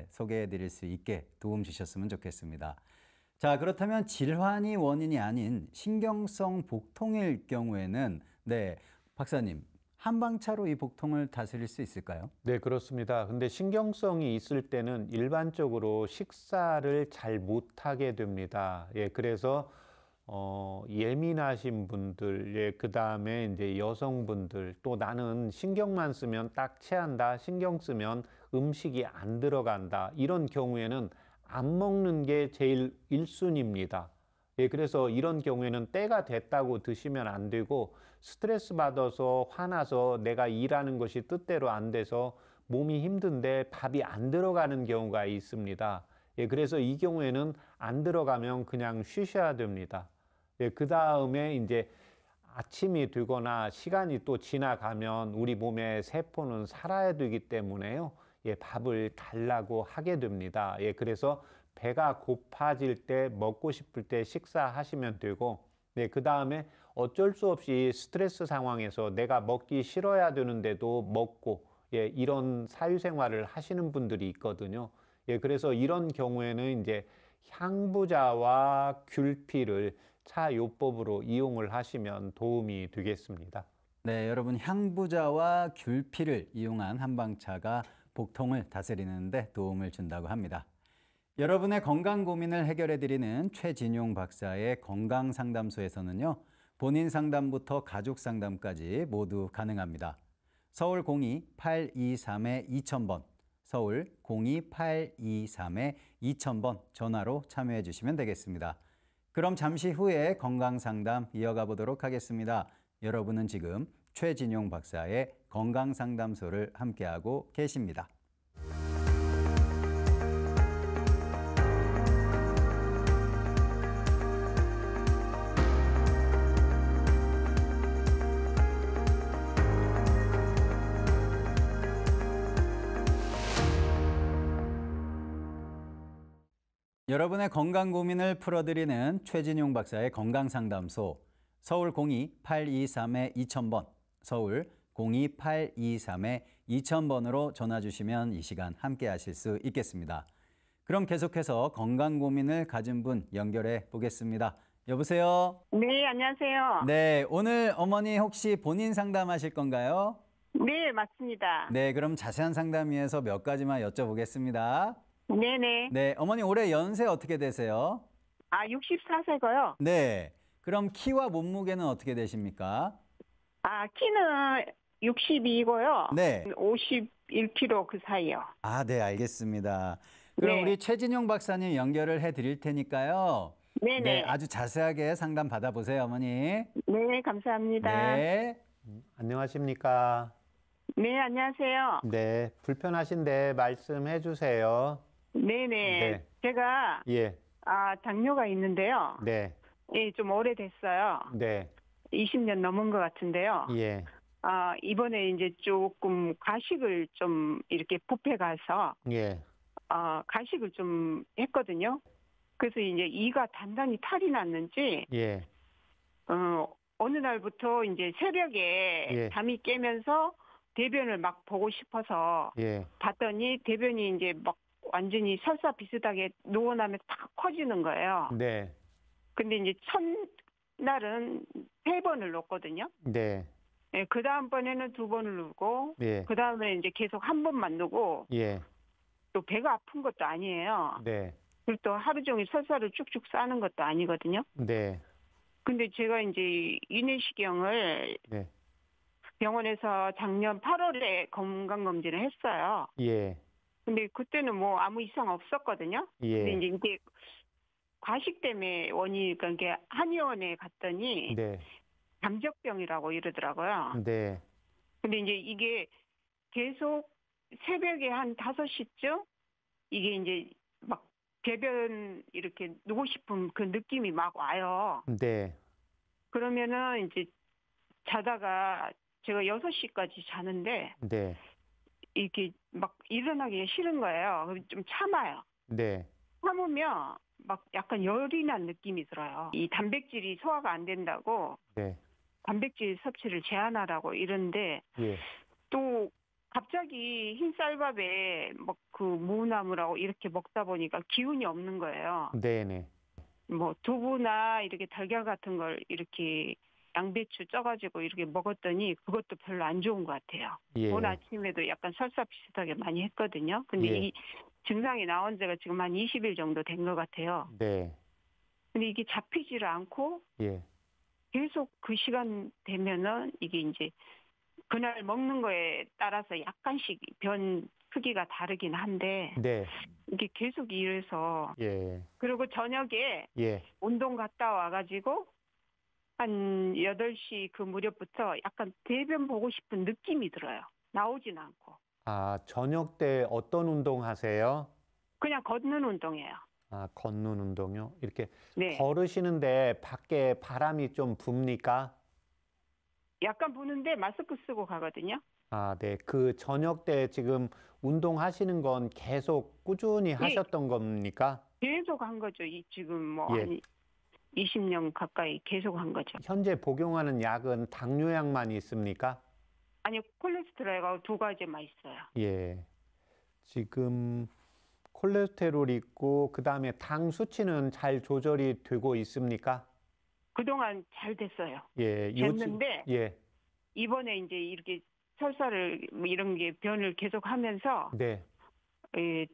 소개해 드릴 수 있게 도움 주셨으면 좋겠습니다. 자, 그렇다면 질환이 원인이 아닌 신경성 복통일 경우에는 박사님, 한방차로 이 복통을 다스릴 수 있을까요? 네, 그렇습니다. 근데 신경성이 있을 때는 일반적으로 식사를 잘 못하게 됩니다. 그래서 예민하신 분들, 그 다음에 이제 여성분들, 또 나는 신경만 쓰면 딱 체한다, 신경 쓰면 음식이 안 들어간다. 이런 경우에는 안 먹는 게 제일 1순위입니다. 그래서 이런 경우에는 때가 됐다고 드시면 안 되고, 스트레스 받아서 화나서 내가 일하는 것이 뜻대로 안 돼서 몸이 힘든데 밥이 안 들어가는 경우가 있습니다. 그래서 이 경우에는 안 들어가면 그냥 쉬셔야 됩니다. 그 다음에 이제 아침이 되거나 시간이 또 지나가면 우리 몸의 세포는 살아야 되기 때문에요. 밥을 달라고 하게 됩니다. 그래서 배가 고파질 때, 먹고 싶을 때 식사하시면 되고, 그 다음에 어쩔 수 없이 스트레스 상황에서 내가 먹기 싫어야 되는데도 먹고, 이런 사회생활을 하시는 분들이 있거든요. 그래서 이런 경우에는 이제 향부자와 귤피를 차요법으로 이용을 하시면 도움이 되겠습니다. 네, 여러분 향부자와 귤피를 이용한 한방차가 복통을 다스리는 데 도움을 준다고 합니다. 여러분의 건강 고민을 해결해 드리는 최진용 박사의 건강상담소에서는요. 본인 상담부터 가족 상담까지 모두 가능합니다. 서울 02-823-2000번, 서울 02-823-2000번 전화로 참여해 주시면 되겠습니다. 그럼 잠시 후에 건강상담 이어가 보도록 하겠습니다. 여러분은 지금 최진용 박사의 건강상담소를 함께하고 계십니다. 여러분의 건강 고민을 풀어드리는 최진용 박사의 건강상담소, 서울 02-823-2000번, 서울 02-823-2000번으로 전화 주시면 이 시간 함께 하실 수 있겠습니다. 그럼 계속해서 건강 고민을 가진 분 연결해 보겠습니다. 여보세요? 네, 안녕하세요. 네, 오늘 어머니 혹시 본인 상담하실 건가요? 네, 맞습니다. 네, 그럼 자세한 상담 위해서 몇 가지만 여쭤보겠습니다. 네네. 네, 어머니 올해 연세 어떻게 되세요? 64세고요. 네, 그럼 키와 몸무게는 어떻게 되십니까? 키는 62고요. 네. 51kg 그 사이요. 네, 알겠습니다. 그럼 네. 우리 최진용 박사님 연결을 해 드릴 테니까요. 네네. 네, 아주 자세하게 상담 받아보세요, 어머니. 네, 감사합니다. 네. 안녕하십니까? 네, 안녕하세요. 네, 불편하신데 말씀해 주세요. 네네. 네. 제가 예, 당뇨가 있는데요. 네, 좀 오래됐어요. 네, 20년 넘은 것 같은데요. 예, 이번에 이제 조금 가식을 좀 이렇게 뷔페 가서 예, 가식을 좀 했거든요. 그래서 이제 이가 단단히 탈이 났는지 예, 어느 날부터 이제 새벽에 예. 잠이 깨면서 대변을 막 보고 싶어서 예, 봤더니 대변이 이제 막 완전히 설사 비슷하게 누워나면 탁 커지는 거예요. 네, 근데 이제 첫날은 3번을 놓거든요. 네, 그 다음번에는 2번을 누고 예, 그 다음에 이제 계속 1번만 누고 예, 또 배가 아픈 것도 아니에요. 네, 그리고 또 하루 종일 설사를 쭉쭉 싸는 것도 아니거든요. 네, 근데 제가 이제 위내시경을 네, 병원에서 작년 8월에 건강검진을 했어요. 예, 근데 그때는 뭐 아무 이상 없었거든요. 근데 예, 이제 과식 때문에 원인이니까 이게 한의원에 갔더니 네, 잠적병이라고 이러더라고요. 네, 근데 이제 이게 계속 새벽에 한 5시쯤 이게 이제 막 배변 이렇게 누고 싶은 그 느낌이 막 와요. 네, 그러면은 이제 자다가 제가 6시까지 자는데 네, 이렇게 막 일어나기 싫은 거예요. 그럼 좀 참아요. 네, 참으면 막 약간 열이 난 느낌이 들어요. 이 단백질이 소화가 안 된다고 네. 단백질 섭취를 제한하라고 이러는데 예. 또 갑자기 흰 쌀밥에 뭐 그 무나물하고 이렇게 먹다 보니까 기운이 없는 거예요. 네네. 뭐 두부나 이렇게 달걀 같은 걸 이렇게 양배추 쪄가지고 이렇게 먹었더니 그것도 별로 안 좋은 것 같아요. 예. 오늘 아침에도 약간 설사 비슷하게 많이 했거든요. 근데 예. 이 증상이 나온 지가 지금 한 20일 정도 된 것 같아요. 네. 근데 이게 잡히지를 않고 예. 계속 그 시간 되면은 이게 이제 그날 먹는 거에 따라서 약간씩 변 크기가 다르긴 한데 네. 이게 계속 이래서 예. 그리고 저녁에 예. 운동 갔다 와가지고 한 8시 그 무렵부터 약간 대변 보고 싶은 느낌이 들어요. 나오진 않고. 아, 저녁 때 어떤 운동 하세요? 그냥 걷는 운동이에요. 아, 걷는 운동요? 이렇게 네. 걸으시는데 밖에 바람이 좀 붑니까? 약간 부는데 마스크 쓰고 가거든요. 아, 네. 그 저녁 때 지금 운동하시는 건 계속 꾸준히 하셨던 겁니까? 계속 한 거죠. 지금 뭐 예. 한 20년 가까이 계속 한 거죠. 현재 복용하는 약은 당뇨약만 있습니까? 아니 콜레스테롤하고 두 가지만 있어요. 예. 지금 콜레스테롤 있고 그다음에 당 수치는 잘 조절이 되고 있습니까? 그동안 잘 됐어요. 예. 됐는데 예. 이번에 이제 이렇게 설사를 뭐 이런 게 변을 계속 하면서 네.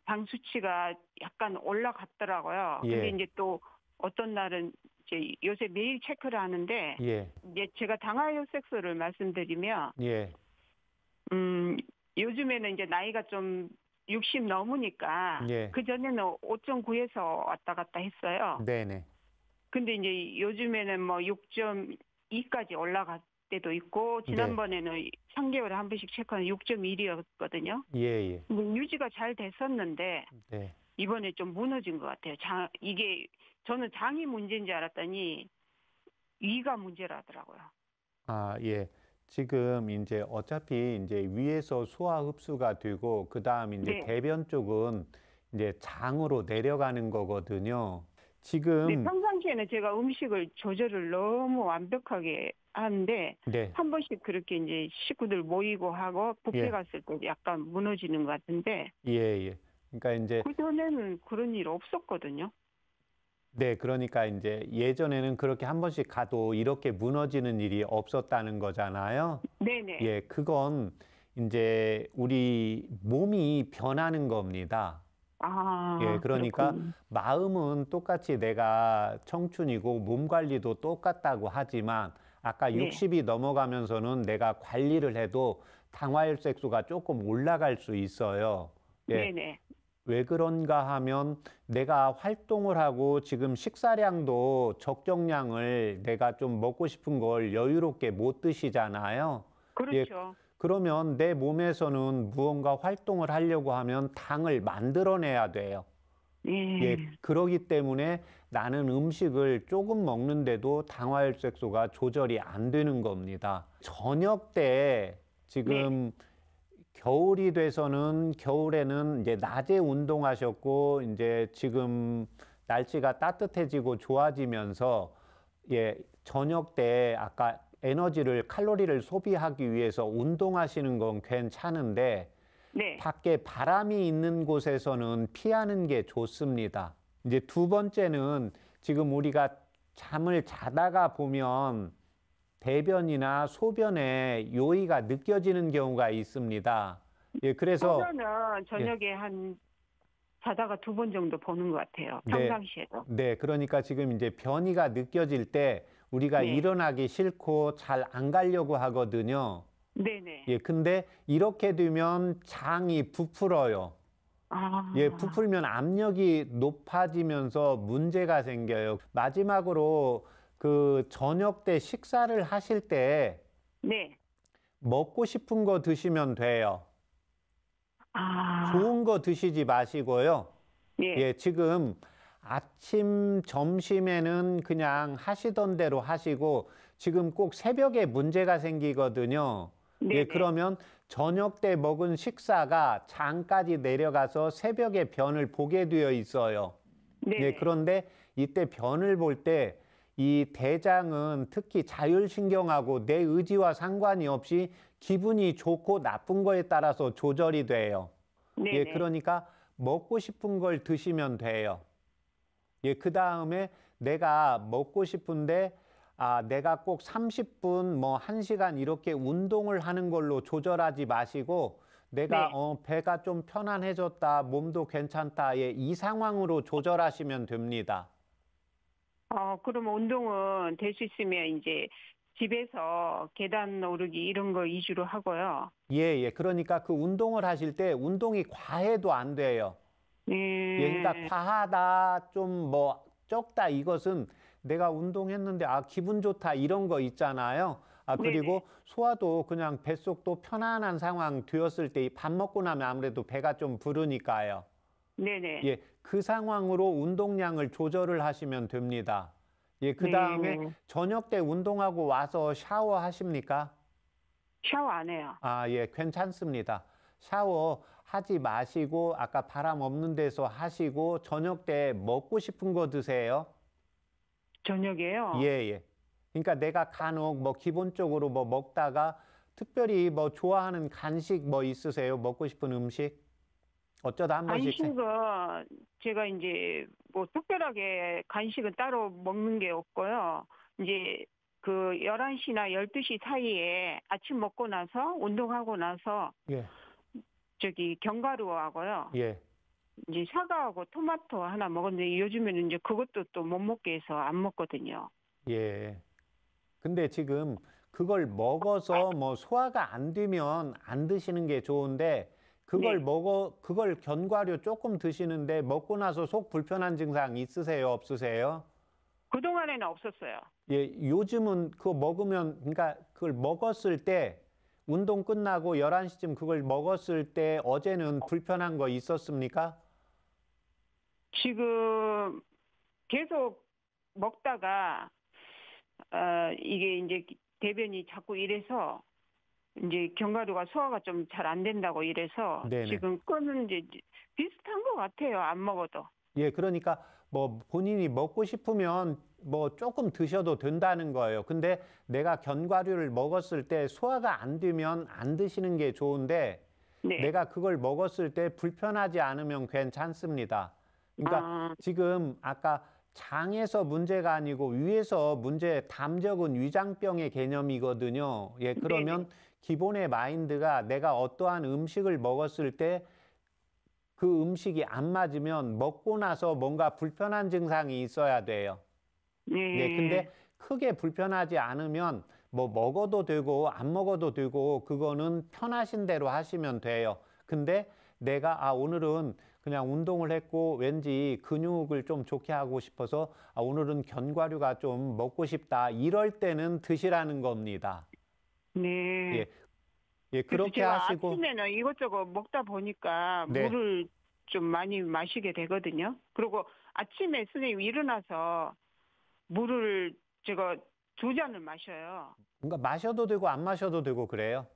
당 수치가 약간 올라갔더라고요. 근데 예. 이제 또 어떤 날은 이제 요새 매일 체크를 하는데 예. 이제 제가 당화혈색소를 말씀드리면 예. 요즘에는 이제 나이가 좀 60 넘으니까 예. 그 전에는 5.9에서 왔다 갔다 했어요. 네네. 근데 이제 요즘에는 뭐 6.2까지 올라갈 때도 있고 지난번에는 3개월에 한 번씩 체크하는 6.1이었거든요. 예. 근데 유지가 잘 됐었는데 네. 이번에 좀 무너진 것 같아요. 이게 저는 장이 문제인 줄 알았더니 위가 문제라더라고요. 아, 예. 지금 이제 어차피 이제 위에서 소화 흡수가 되고 그다음 이제 네. 대변 쪽은 이제 장으로 내려가는 거거든요. 근데 지금 평상시에는 제가 음식을 조절을 너무 완벽하게 하는데 네. 한 번씩 그렇게 이제 식구들 모이고 하고 뷔페 예. 갔을 때 약간 무너지는 것 같은데 예. 그러니까 이제 그전에는 그런 일 없었거든요. 네, 그러니까 이제 예전에는 그렇게 한 번씩 가도 이렇게 무너지는 일이 없었다는 거잖아요. 네네. 예, 그건 이제 우리 몸이 변하는 겁니다. 아, 예, 그러니까 그렇군요. 마음은 똑같이 내가 청춘이고 몸 관리도 똑같다고 하지만 아까 네. 60이 넘어가면서는 내가 관리를 해도 당화혈색소가 조금 올라갈 수 있어요. 예, 네네. 왜 그런가 하면 내가 활동을 하고 지금 식사량도 적정량을 내가 좀 먹고 싶은 걸 여유롭게 못 드시잖아요. 예, 그렇죠. 그러면 내 몸에서는 무언가 활동을 하려고 하면 당을 만들어내야 돼요. 네. 예, 그러기 때문에 나는 음식을 조금 먹는데도 당화혈색소가 조절이 안 되는 겁니다. 저녁 때 지금 겨울이 돼서는 겨울에는 이제 낮에 운동하셨고 이제 지금 날씨가 따뜻해지고 좋아지면서 예, 저녁 때 아까 에너지를 칼로리를 소비하기 위해서 운동하시는 건 괜찮은데 네. 밖에 바람이 있는 곳에서는 피하는 게 좋습니다. 이제 두 번째는 지금 우리가 잠을 자다가 보면 대변이나 소변에 요의가 느껴지는 경우가 있습니다. 예, 그래서 소변은 저녁에 한 자다가 2번 정도 보는 것 같아요. 네. 평상시에도. 네, 그러니까 지금 이제 변이가 느껴질 때 우리가 네. 일어나기 싫고 잘 안 가려고 하거든요. 네네. 예, 근데 이렇게 되면 장이 부풀어요. 아. 예, 부풀면 압력이 높아지면서 문제가 생겨요. 마지막으로 그 저녁 때 식사를 하실 때 네. 먹고 싶은 거 드시면 돼요. 아. 좋은 거 드시지 마시고요. 예. 예, 지금 아침, 점심에는 그냥 하시던 대로 하시고 지금 꼭 새벽에 문제가 생기거든요. 네네. 예, 그러면 저녁 때 먹은 식사가 장까지 내려가서 새벽에 변을 보게 되어 있어요. 네. 예, 그런데 이때 변을 볼 때 이 대장은 특히 자율신경하고 내 의지와 상관이 없이 기분이 좋고 나쁜 거에 따라서 조절이 돼요. 네. 예, 네. 그러니까 먹고 싶은 걸 드시면 돼요. 예, 그 다음에 내가 먹고 싶은데 내가 꼭 30분, 뭐 1시간 이렇게 운동을 하는 걸로 조절하지 마시고 내가 네. 배가 좀 편안해졌다, 몸도 괜찮다, 예, 이 상황으로 조절하시면 됩니다. 그러면 운동은 될 수 있으면 이제 집에서 계단 오르기 이런 거 위주로 하고요. 예, 예. 그러니까 그 운동을 하실 때 운동이 과해도 안 돼요. 예, 그러니까 과하다, 좀 뭐 적다 이것은 내가 운동했는데 기분 좋다 이런 거 있잖아요. 그리고 네네. 소화도 그냥 뱃속도 편안한 상황 되었을 때 밥 먹고 나면 아무래도 배가 좀 부르니까요. 네네. 예, 그 상황으로 운동량을 조절을 하시면 됩니다. 예, 그 다음에 네. 저녁 때 운동하고 와서 샤워하십니까? 샤워 안 해요. 예, 괜찮습니다. 샤워 하지 마시고 아까 바람 없는 데서 하시고 저녁 때 먹고 싶은 거 드세요. 저녁에요? 예, 예. 그러니까 내가 간혹 뭐 기본적으로 뭐 먹다가 특별히 뭐 좋아하는 간식 뭐 있으세요? 먹고 싶은 음식? 어쩌다 한 번씩 간식은 제가 이제 뭐 특별하게 간식은 따로 먹는 게 없고요. 이제 그 11시나 12시 사이에 아침 먹고 나서 운동하고 나서 예, 저기 견과류하고요. 예. 이제 사과하고 토마토 하나 먹었는데 요즘에는 이제 그것도 또 못 먹게 해서 안 먹거든요. 예. 근데 지금 그걸 먹어서 뭐 소화가 안 되면 안 드시는 게 좋은데 네. 그걸 견과류 조금 드시는데 먹고 나서 속 불편한 증상 있으세요? 없으세요? 그동안에는 없었어요. 예, 요즘은 그거 먹으면, 그러니까 그걸 먹었을 때 운동 끝나고 11시쯤 그걸 먹었을 때 어제는 불편한 거 있었습니까? 지금 계속 먹다가 이게 이제 대변이 자꾸 이래서 이제 견과류가 소화가 좀 잘 안 된다고 이래서 네네. 지금 끊은 이제 비슷한 것 같아요. 안 먹어도. 예, 그러니까 뭐 본인이 먹고 싶으면 뭐 조금 드셔도 된다는 거예요. 근데 내가 견과류를 먹었을 때 소화가 안 되면 안 드시는 게 좋은데 네. 내가 그걸 먹었을 때 불편하지 않으면 괜찮습니다. 그러니까 지금 아까 장에서 문제가 아니고 위에서 문제, 담적은 위장병의 개념이거든요. 예, 그러면 네네. 기본의 마인드가 내가 어떠한 음식을 먹었을 때 그 음식이 안 맞으면 먹고 나서 뭔가 불편한 증상이 있어야 돼요. 네, 네. 근데 크게 불편하지 않으면 뭐 먹어도 되고 안 먹어도 되고 그거는 편하신 대로 하시면 돼요. 근데 내가 오늘은 그냥 운동을 했고 왠지 근육을 좀 좋게 하고 싶어서 오늘은 견과류가 좀 먹고 싶다. 이럴 때는 드시라는 겁니다. 네. 예, 예, 그래서 그렇게 제가 하시고 아침에는 이것저것 먹다 보니까 네. 물을 좀 많이 마시게 되거든요. 그리고 아침에 선생님 일어나서 물을 제가 2잔을 마셔요. 그러니까 마셔도 되고 안 마셔도 되고 그래요.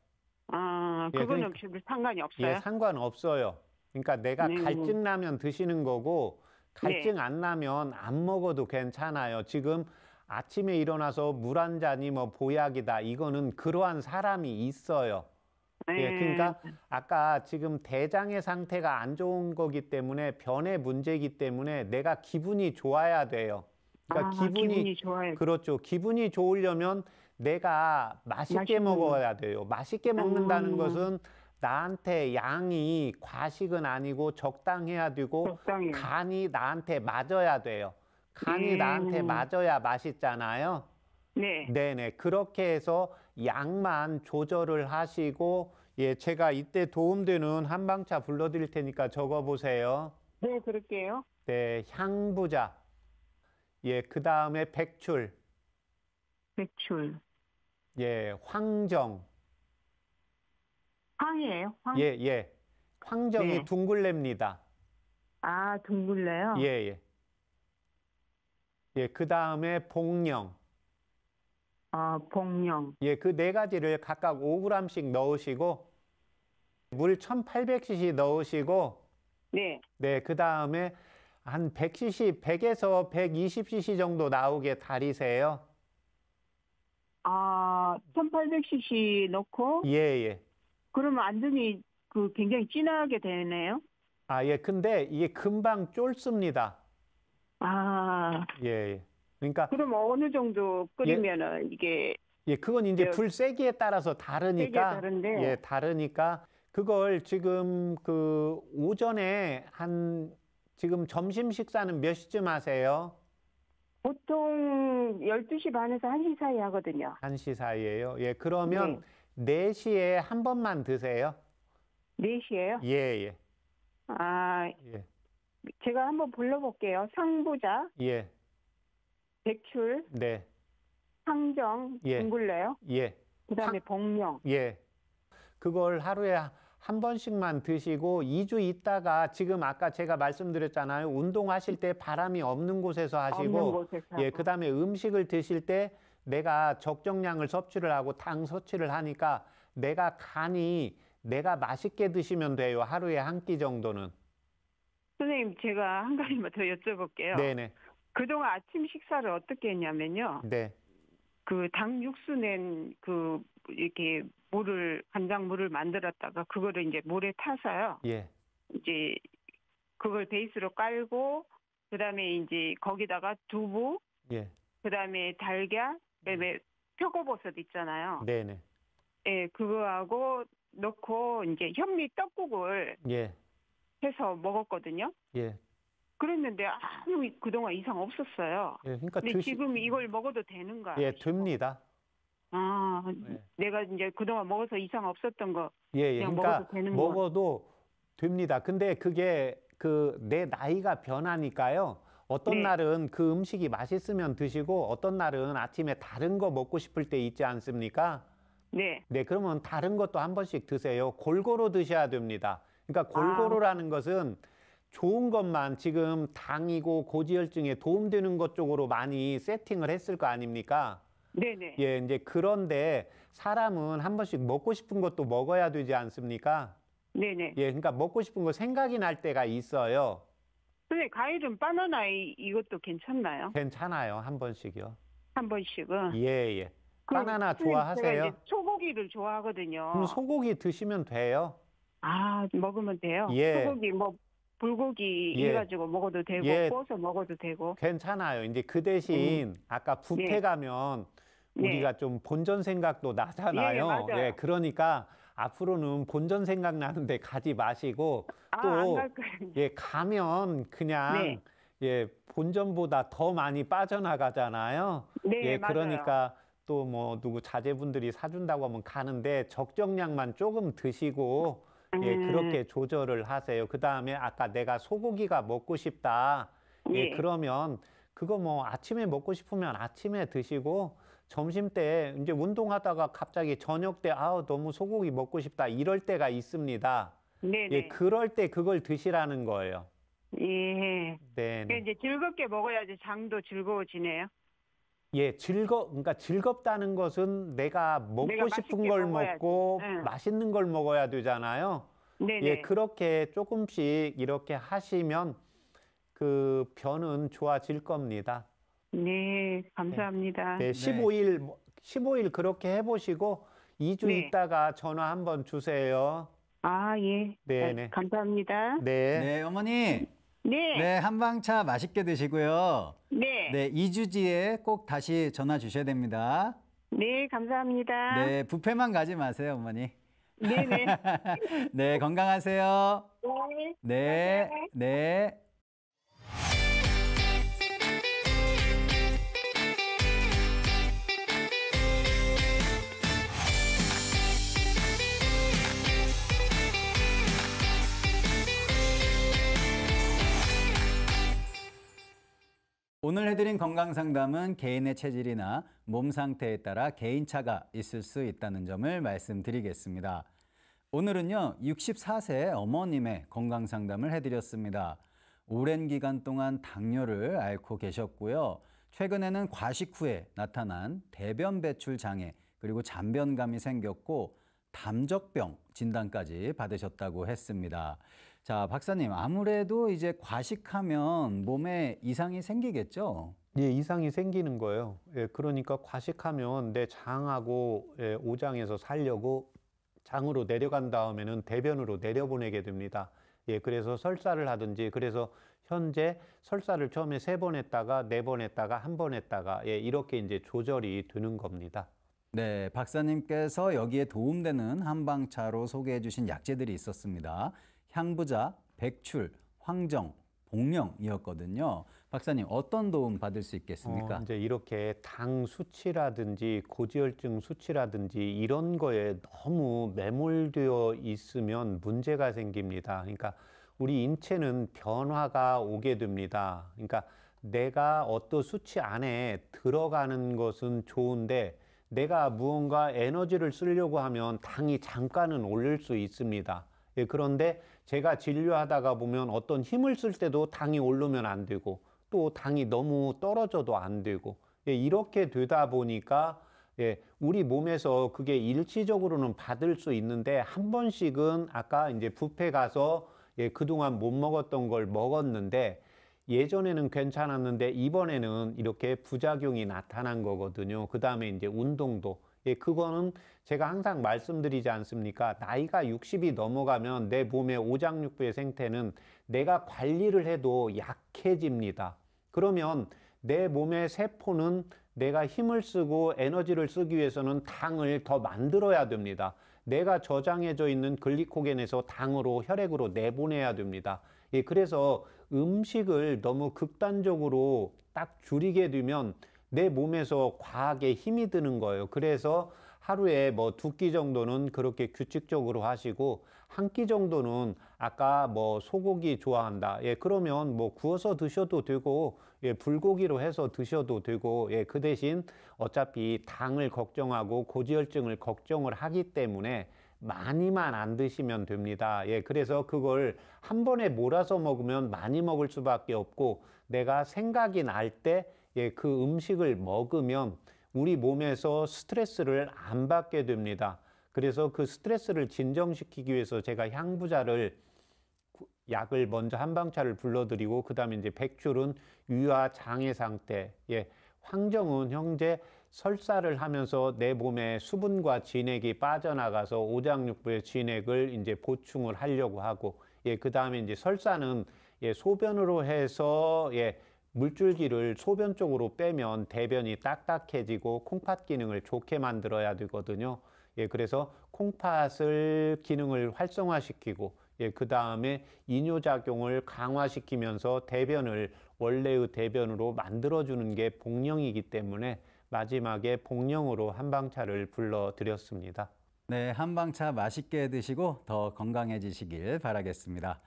예, 그거는 그러니까 별 상관이 예, 없어요? 상관없어요. 그러니까 내가 네. 갈증 나면 드시는 거고 갈증 네. 안 나면 안 먹어도 괜찮아요. 지금 아침에 일어나서 물 한 잔이 뭐 보약이다. 이거는 그러한 사람이 있어요. 예, 네. 그러니까 아까 지금 대장의 상태가 안 좋은 거기 때문에 변의 문제이기 때문에 내가 기분이 좋아야 돼요. 그러니까 기분이 좋아요. 그렇죠. 기분이 좋으려면 내가 맛있게 맛있는 거. 먹어야 돼요. 맛있게 먹는다는 것은 나한테 양이 과식은 아니고 적당해야 되고 적당히. 간이 나한테 맞아야 돼요. 간이 나한테 음. 맞아야 맛있잖아요. 네. 네네. 그렇게 해서 양만 조절을 하시고, 예, 제가 이때 도움되는 한방차 불러드릴 테니까 적어보세요. 네, 그럴게요. 네, 향부자. 예, 그 다음에 백출. 배출. 예, 황정. 황이에요? 황? 예, 예. 황정이 네. 둥글레입니다. 둥글레요? 예, 예. 예, 그 다음에 복령. 복령. 예, 그 네 가지를 각각 5g씩 넣으시고, 물 1800cc 넣으시고, 네. 네, 그 다음에 한 100cc, 100에서 120cc 정도 나오게 달이세요? 1800cc 넣고 예, 예. 그러면 완전히 그 굉장히 진하게 되네요. 예. 근데 이게 금방 쫄습니다. 예, 예. 그러니까 그럼 어느 정도 끓이면은 이게 그건 이제 예. 불 세기에 따라서 다르니까 세기에 다른데. 예, 다르니까 그걸 지금 그 오전에 지금 점심 식사는 몇 시쯤 하세요? 보통 12시 반에서 1시 사이 하거든요. 1시 사이에요. 예, 그러면 4시에 한 번만 드세요. 4시에요? 예, 예. 예. 제가 한번 불러볼게요. 상부자, 예. 백출, 네. 상정, 예. 둥글레요. 예. 그다음에 복령. 예. 그걸 하루에 한 번씩만 드시고 2주 있다가 지금 아까 제가 말씀드렸잖아요. 운동하실 때 바람이 없는 곳에서 하시고 없는 곳에서 예, 하고. 그다음에 음식을 드실 때 내가 적정량을 섭취를 하고 당 섭취를 하니까 내가 맛있게 드시면 돼요. 하루에 한 끼 정도는. 선생님, 제가 한 가지만 더 여쭤볼게요. 네네. 그동안 아침 식사를 어떻게 했냐면요. 네. 그 당 육수 낸 그 이렇게 간장물을 만들었다가 그거를 이제 물에 타서요. 예. 이제 그걸 베이스로 깔고 그다음에 이제 거기다가 두부, 예. 그다음에 달걀, 그다음에 표고버섯 있잖아요. 네네. 예, 그거하고 넣고 이제 현미 떡국을 예. 해서 먹었거든요. 예. 그랬는데 아무 그동안 이상 없었어요. 예. 그러니까 근데 지금 이걸 먹어도 되는가? 예, 됩니다. 네. 내가 이제 그동안 먹어서 이상 없었던 거 예, 그냥 그러니까 먹어도 되는 거. 먹어도 됩니다. 근데 그게 내 나이가 변하니까요. 어떤 네. 날은 그 음식이 맛있으면 드시고 어떤 날은 아침에 다른 거 먹고 싶을 때 있지 않습니까? 네. 네, 그러면 다른 것도 한 번씩 드세요. 골고루 드셔야 됩니다. 그러니까 골고루라는 것은 좋은 것만 지금 당이고 고지혈증에 도움되는 것 쪽으로 많이 세팅을 했을 거 아닙니까? 네네. 예, 이제 그런데 사람은 한 번씩 먹고 싶은 것도 먹어야 되지 않습니까? 네네. 예, 그러니까 먹고 싶은 거 생각이 날 때가 있어요. 선생님, 과일은 바나나 이것도 괜찮나요? 괜찮아요, 한 번씩요. 한 번씩은. 예, 예. 바나나 선생님, 좋아하세요? 제가 이제 소고기를 좋아하거든요. 그럼 소고기 드시면 돼요. 먹으면 돼요? 예. 소고기, 불고기 예. 해가지고 먹어도 되고, 예. 구워서 먹어도 되고. 괜찮아요. 이제 그 대신 아까 뷔페 네. 가면 네. 우리가 좀 본전 생각도 나잖아요. 예, 맞아요. 예, 그러니까 앞으로는 본전 생각 나는데 가지 마시고 안 또 갈 거예요. 예, 가면 그냥 네. 예, 본전보다 더 많이 빠져나가잖아요. 네, 예, 맞아요. 그러니까 또 뭐 누구 자제분들이 사준다고 하면 가는데 적정량만 조금 드시고 예, 그렇게 조절을 하세요. 그다음에 아까 내가 소고기가 먹고 싶다. 예, 예. 그러면 그거 뭐 아침에 먹고 싶으면 아침에 드시고 점심 때 이제 운동하다가 갑자기 저녁 때 너무 소고기 먹고 싶다 이럴 때가 있습니다. 네네. 예, 그럴 때 그걸 드시라는 거예요. 예. 네. 그러니까 이제 즐겁게 먹어야지 장도 즐거워지네요. 예, 그러니까 즐겁다는 것은 내가 먹고 내가 싶은 맛있게 걸 먹어야지. 먹고 응. 맛있는 걸 먹어야 되잖아요. 네네. 예, 그렇게 조금씩 이렇게 하시면 그 변은 좋아질 겁니다. 네, 감사합니다. 네, 15일 그렇게 해보시고 2주 네. 있다가 전화 한번 주세요. 예. 네네. 감사합니다. 네. 네, 어머니. 네. 네, 한방차 맛있게 드시고요. 네. 네, 2주 뒤에 꼭 다시 전화 주셔야 됩니다. 네, 감사합니다. 네, 뷔페만 가지 마세요, 어머니. 네네. 네, 건강하세요. 네, 네. 오늘 해드린 건강상담은 개인의 체질이나 몸 상태에 따라 개인차가 있을 수 있다는 점을 말씀드리겠습니다. 오늘은요, 64세 어머님의 건강상담을 해드렸습니다. 오랜 기간 동안 당뇨를 앓고 계셨고요. 최근에는 과식 후에 나타난 대변 배출 장애 그리고 잔변감이 생겼고 담적병 진단까지 받으셨다고 했습니다. 자, 박사님, 아무래도 이제 과식하면 몸에 이상이 생기겠죠? 예, 이상이 생기는 거예요. 예, 그러니까 과식하면 내 장하고 오장에서 살려고 장으로 내려간 다음에는 대변으로 내려보내게 됩니다. 예, 그래서 설사를 하든지, 그래서 현재 설사를 처음에 3번 했다가 4번 했다가 1번 했다가 이렇게 이제 조절이 되는 겁니다. 네, 박사님께서 여기에 도움되는 한방차로 소개해 주신 약재들이 있었습니다. 향부자, 백출, 황정, 복령이었거든요. 박사님, 어떤 도움 받을 수 있겠습니까? 이제 이렇게 당 수치라든지 고지혈증 수치라든지 이런 거에 너무 매몰되어 있으면 문제가 생깁니다. 그러니까 우리 인체는 변화가 오게 됩니다. 그러니까 내가 어떤 수치 안에 들어가는 것은 좋은데 내가 무언가 에너지를 쓰려고 하면 당이 잠깐은 오를 수 있습니다. 예, 그런데 제가 진료하다가 보면 어떤 힘을 쓸 때도 당이 오르면 안 되고 또 당이 너무 떨어져도 안 되고 이렇게 되다 보니까 우리 몸에서 그게 일시적으로는 받을 수 있는데 한 번씩은 아까 이제 뷔페 가서 그동안 못 먹었던 걸 먹었는데 예전에는 괜찮았는데 이번에는 이렇게 부작용이 나타난 거거든요. 그 다음에 이제 운동도 그거는 제가 항상 말씀드리지 않습니까? 나이가 60이 넘어가면 내 몸의 오장육부의 생태는 내가 관리를 해도 약해집니다. 그러면 내 몸의 세포는 내가 힘을 쓰고 에너지를 쓰기 위해서는 당을 더 만들어야 됩니다. 내가 저장해져 있는 글리코겐에서 당으로 혈액으로 내보내야 됩니다. 그래서 음식을 너무 극단적으로 딱 줄이게 되면 내 몸에서 과하게 힘이 드는 거예요. 그래서 하루에 뭐 2끼 정도는 그렇게 규칙적으로 하시고 한 끼 정도는 아까 뭐 소고기 좋아한다. 그러면 뭐 구워서 드셔도 되고 불고기로 해서 드셔도 되고 그 대신 어차피 당을 걱정하고 고지혈증을 걱정을 하기 때문에 많이만 안 드시면 됩니다. 그래서 그걸 한 번에 몰아서 먹으면 많이 먹을 수밖에 없고 내가 생각이 날 때 그 음식을 먹으면 우리 몸에서 스트레스를 안 받게 됩니다. 그래서 그 스트레스를 진정시키기 위해서 제가 향부자를 약을 먼저 한방차를 불러드리고 그 다음에 이제 백출은 위와 장의 상태, 황정은 형제 설사를 하면서 내 몸에 수분과 진액이 빠져나가서 오장육부의 진액을 이제 보충을 하려고 하고, 그 다음에 이제 설사는 소변으로 해서 물줄기를 소변 쪽으로 빼면 대변이 딱딱해지고 콩팥 기능을 좋게 만들어야 되거든요. 그래서 콩팥을 기능을 활성화시키고 그 다음에 이뇨작용을 강화시키면서 대변을 원래의 대변으로 만들어주는 게 복령이기 때문에 마지막에 복령으로 한방차를 불러드렸습니다. 네, 한방차 맛있게 드시고 더 건강해지시길 바라겠습니다.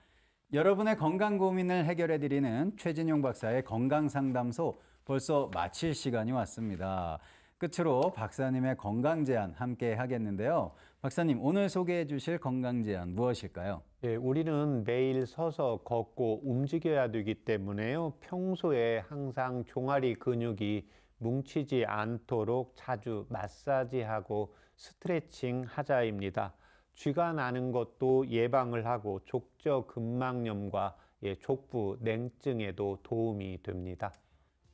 여러분의 건강 고민을 해결해드리는 최진용 박사의 건강상담소 벌써 마칠 시간이 왔습니다. 끝으로 박사님의 건강 제안 함께 하겠는데요. 박사님, 오늘 소개해 주실 건강 제안 무엇일까요? 우리는 매일 서서 걷고 움직여야 되기 때문에요. 평소에 항상 종아리 근육이 뭉치지 않도록 자주 마사지하고 스트레칭 하자입니다. 쥐가 나는 것도 예방을 하고 족저근막염과 족부 냉증에도 도움이 됩니다.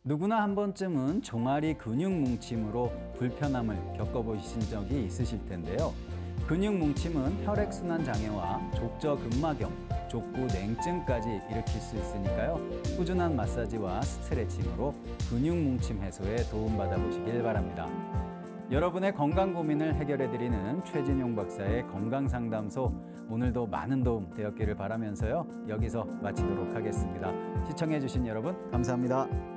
누구나 한 번쯤은 종아리 근육 뭉침으로 불편함을 겪어보신 적이 있으실 텐데요. 근육 뭉침은 혈액순환 장애와 족저근막염, 족부 냉증까지 일으킬 수 있으니까요. 꾸준한 마사지와 스트레칭으로 근육 뭉침 해소에 도움받아 보시길 바랍니다. 여러분의 건강 고민을 해결해드리는 최진용 박사의 건강상담소, 오늘도 많은 도움 되었기를 바라면서요. 여기서 마치도록 하겠습니다. 시청해주신 여러분 감사합니다.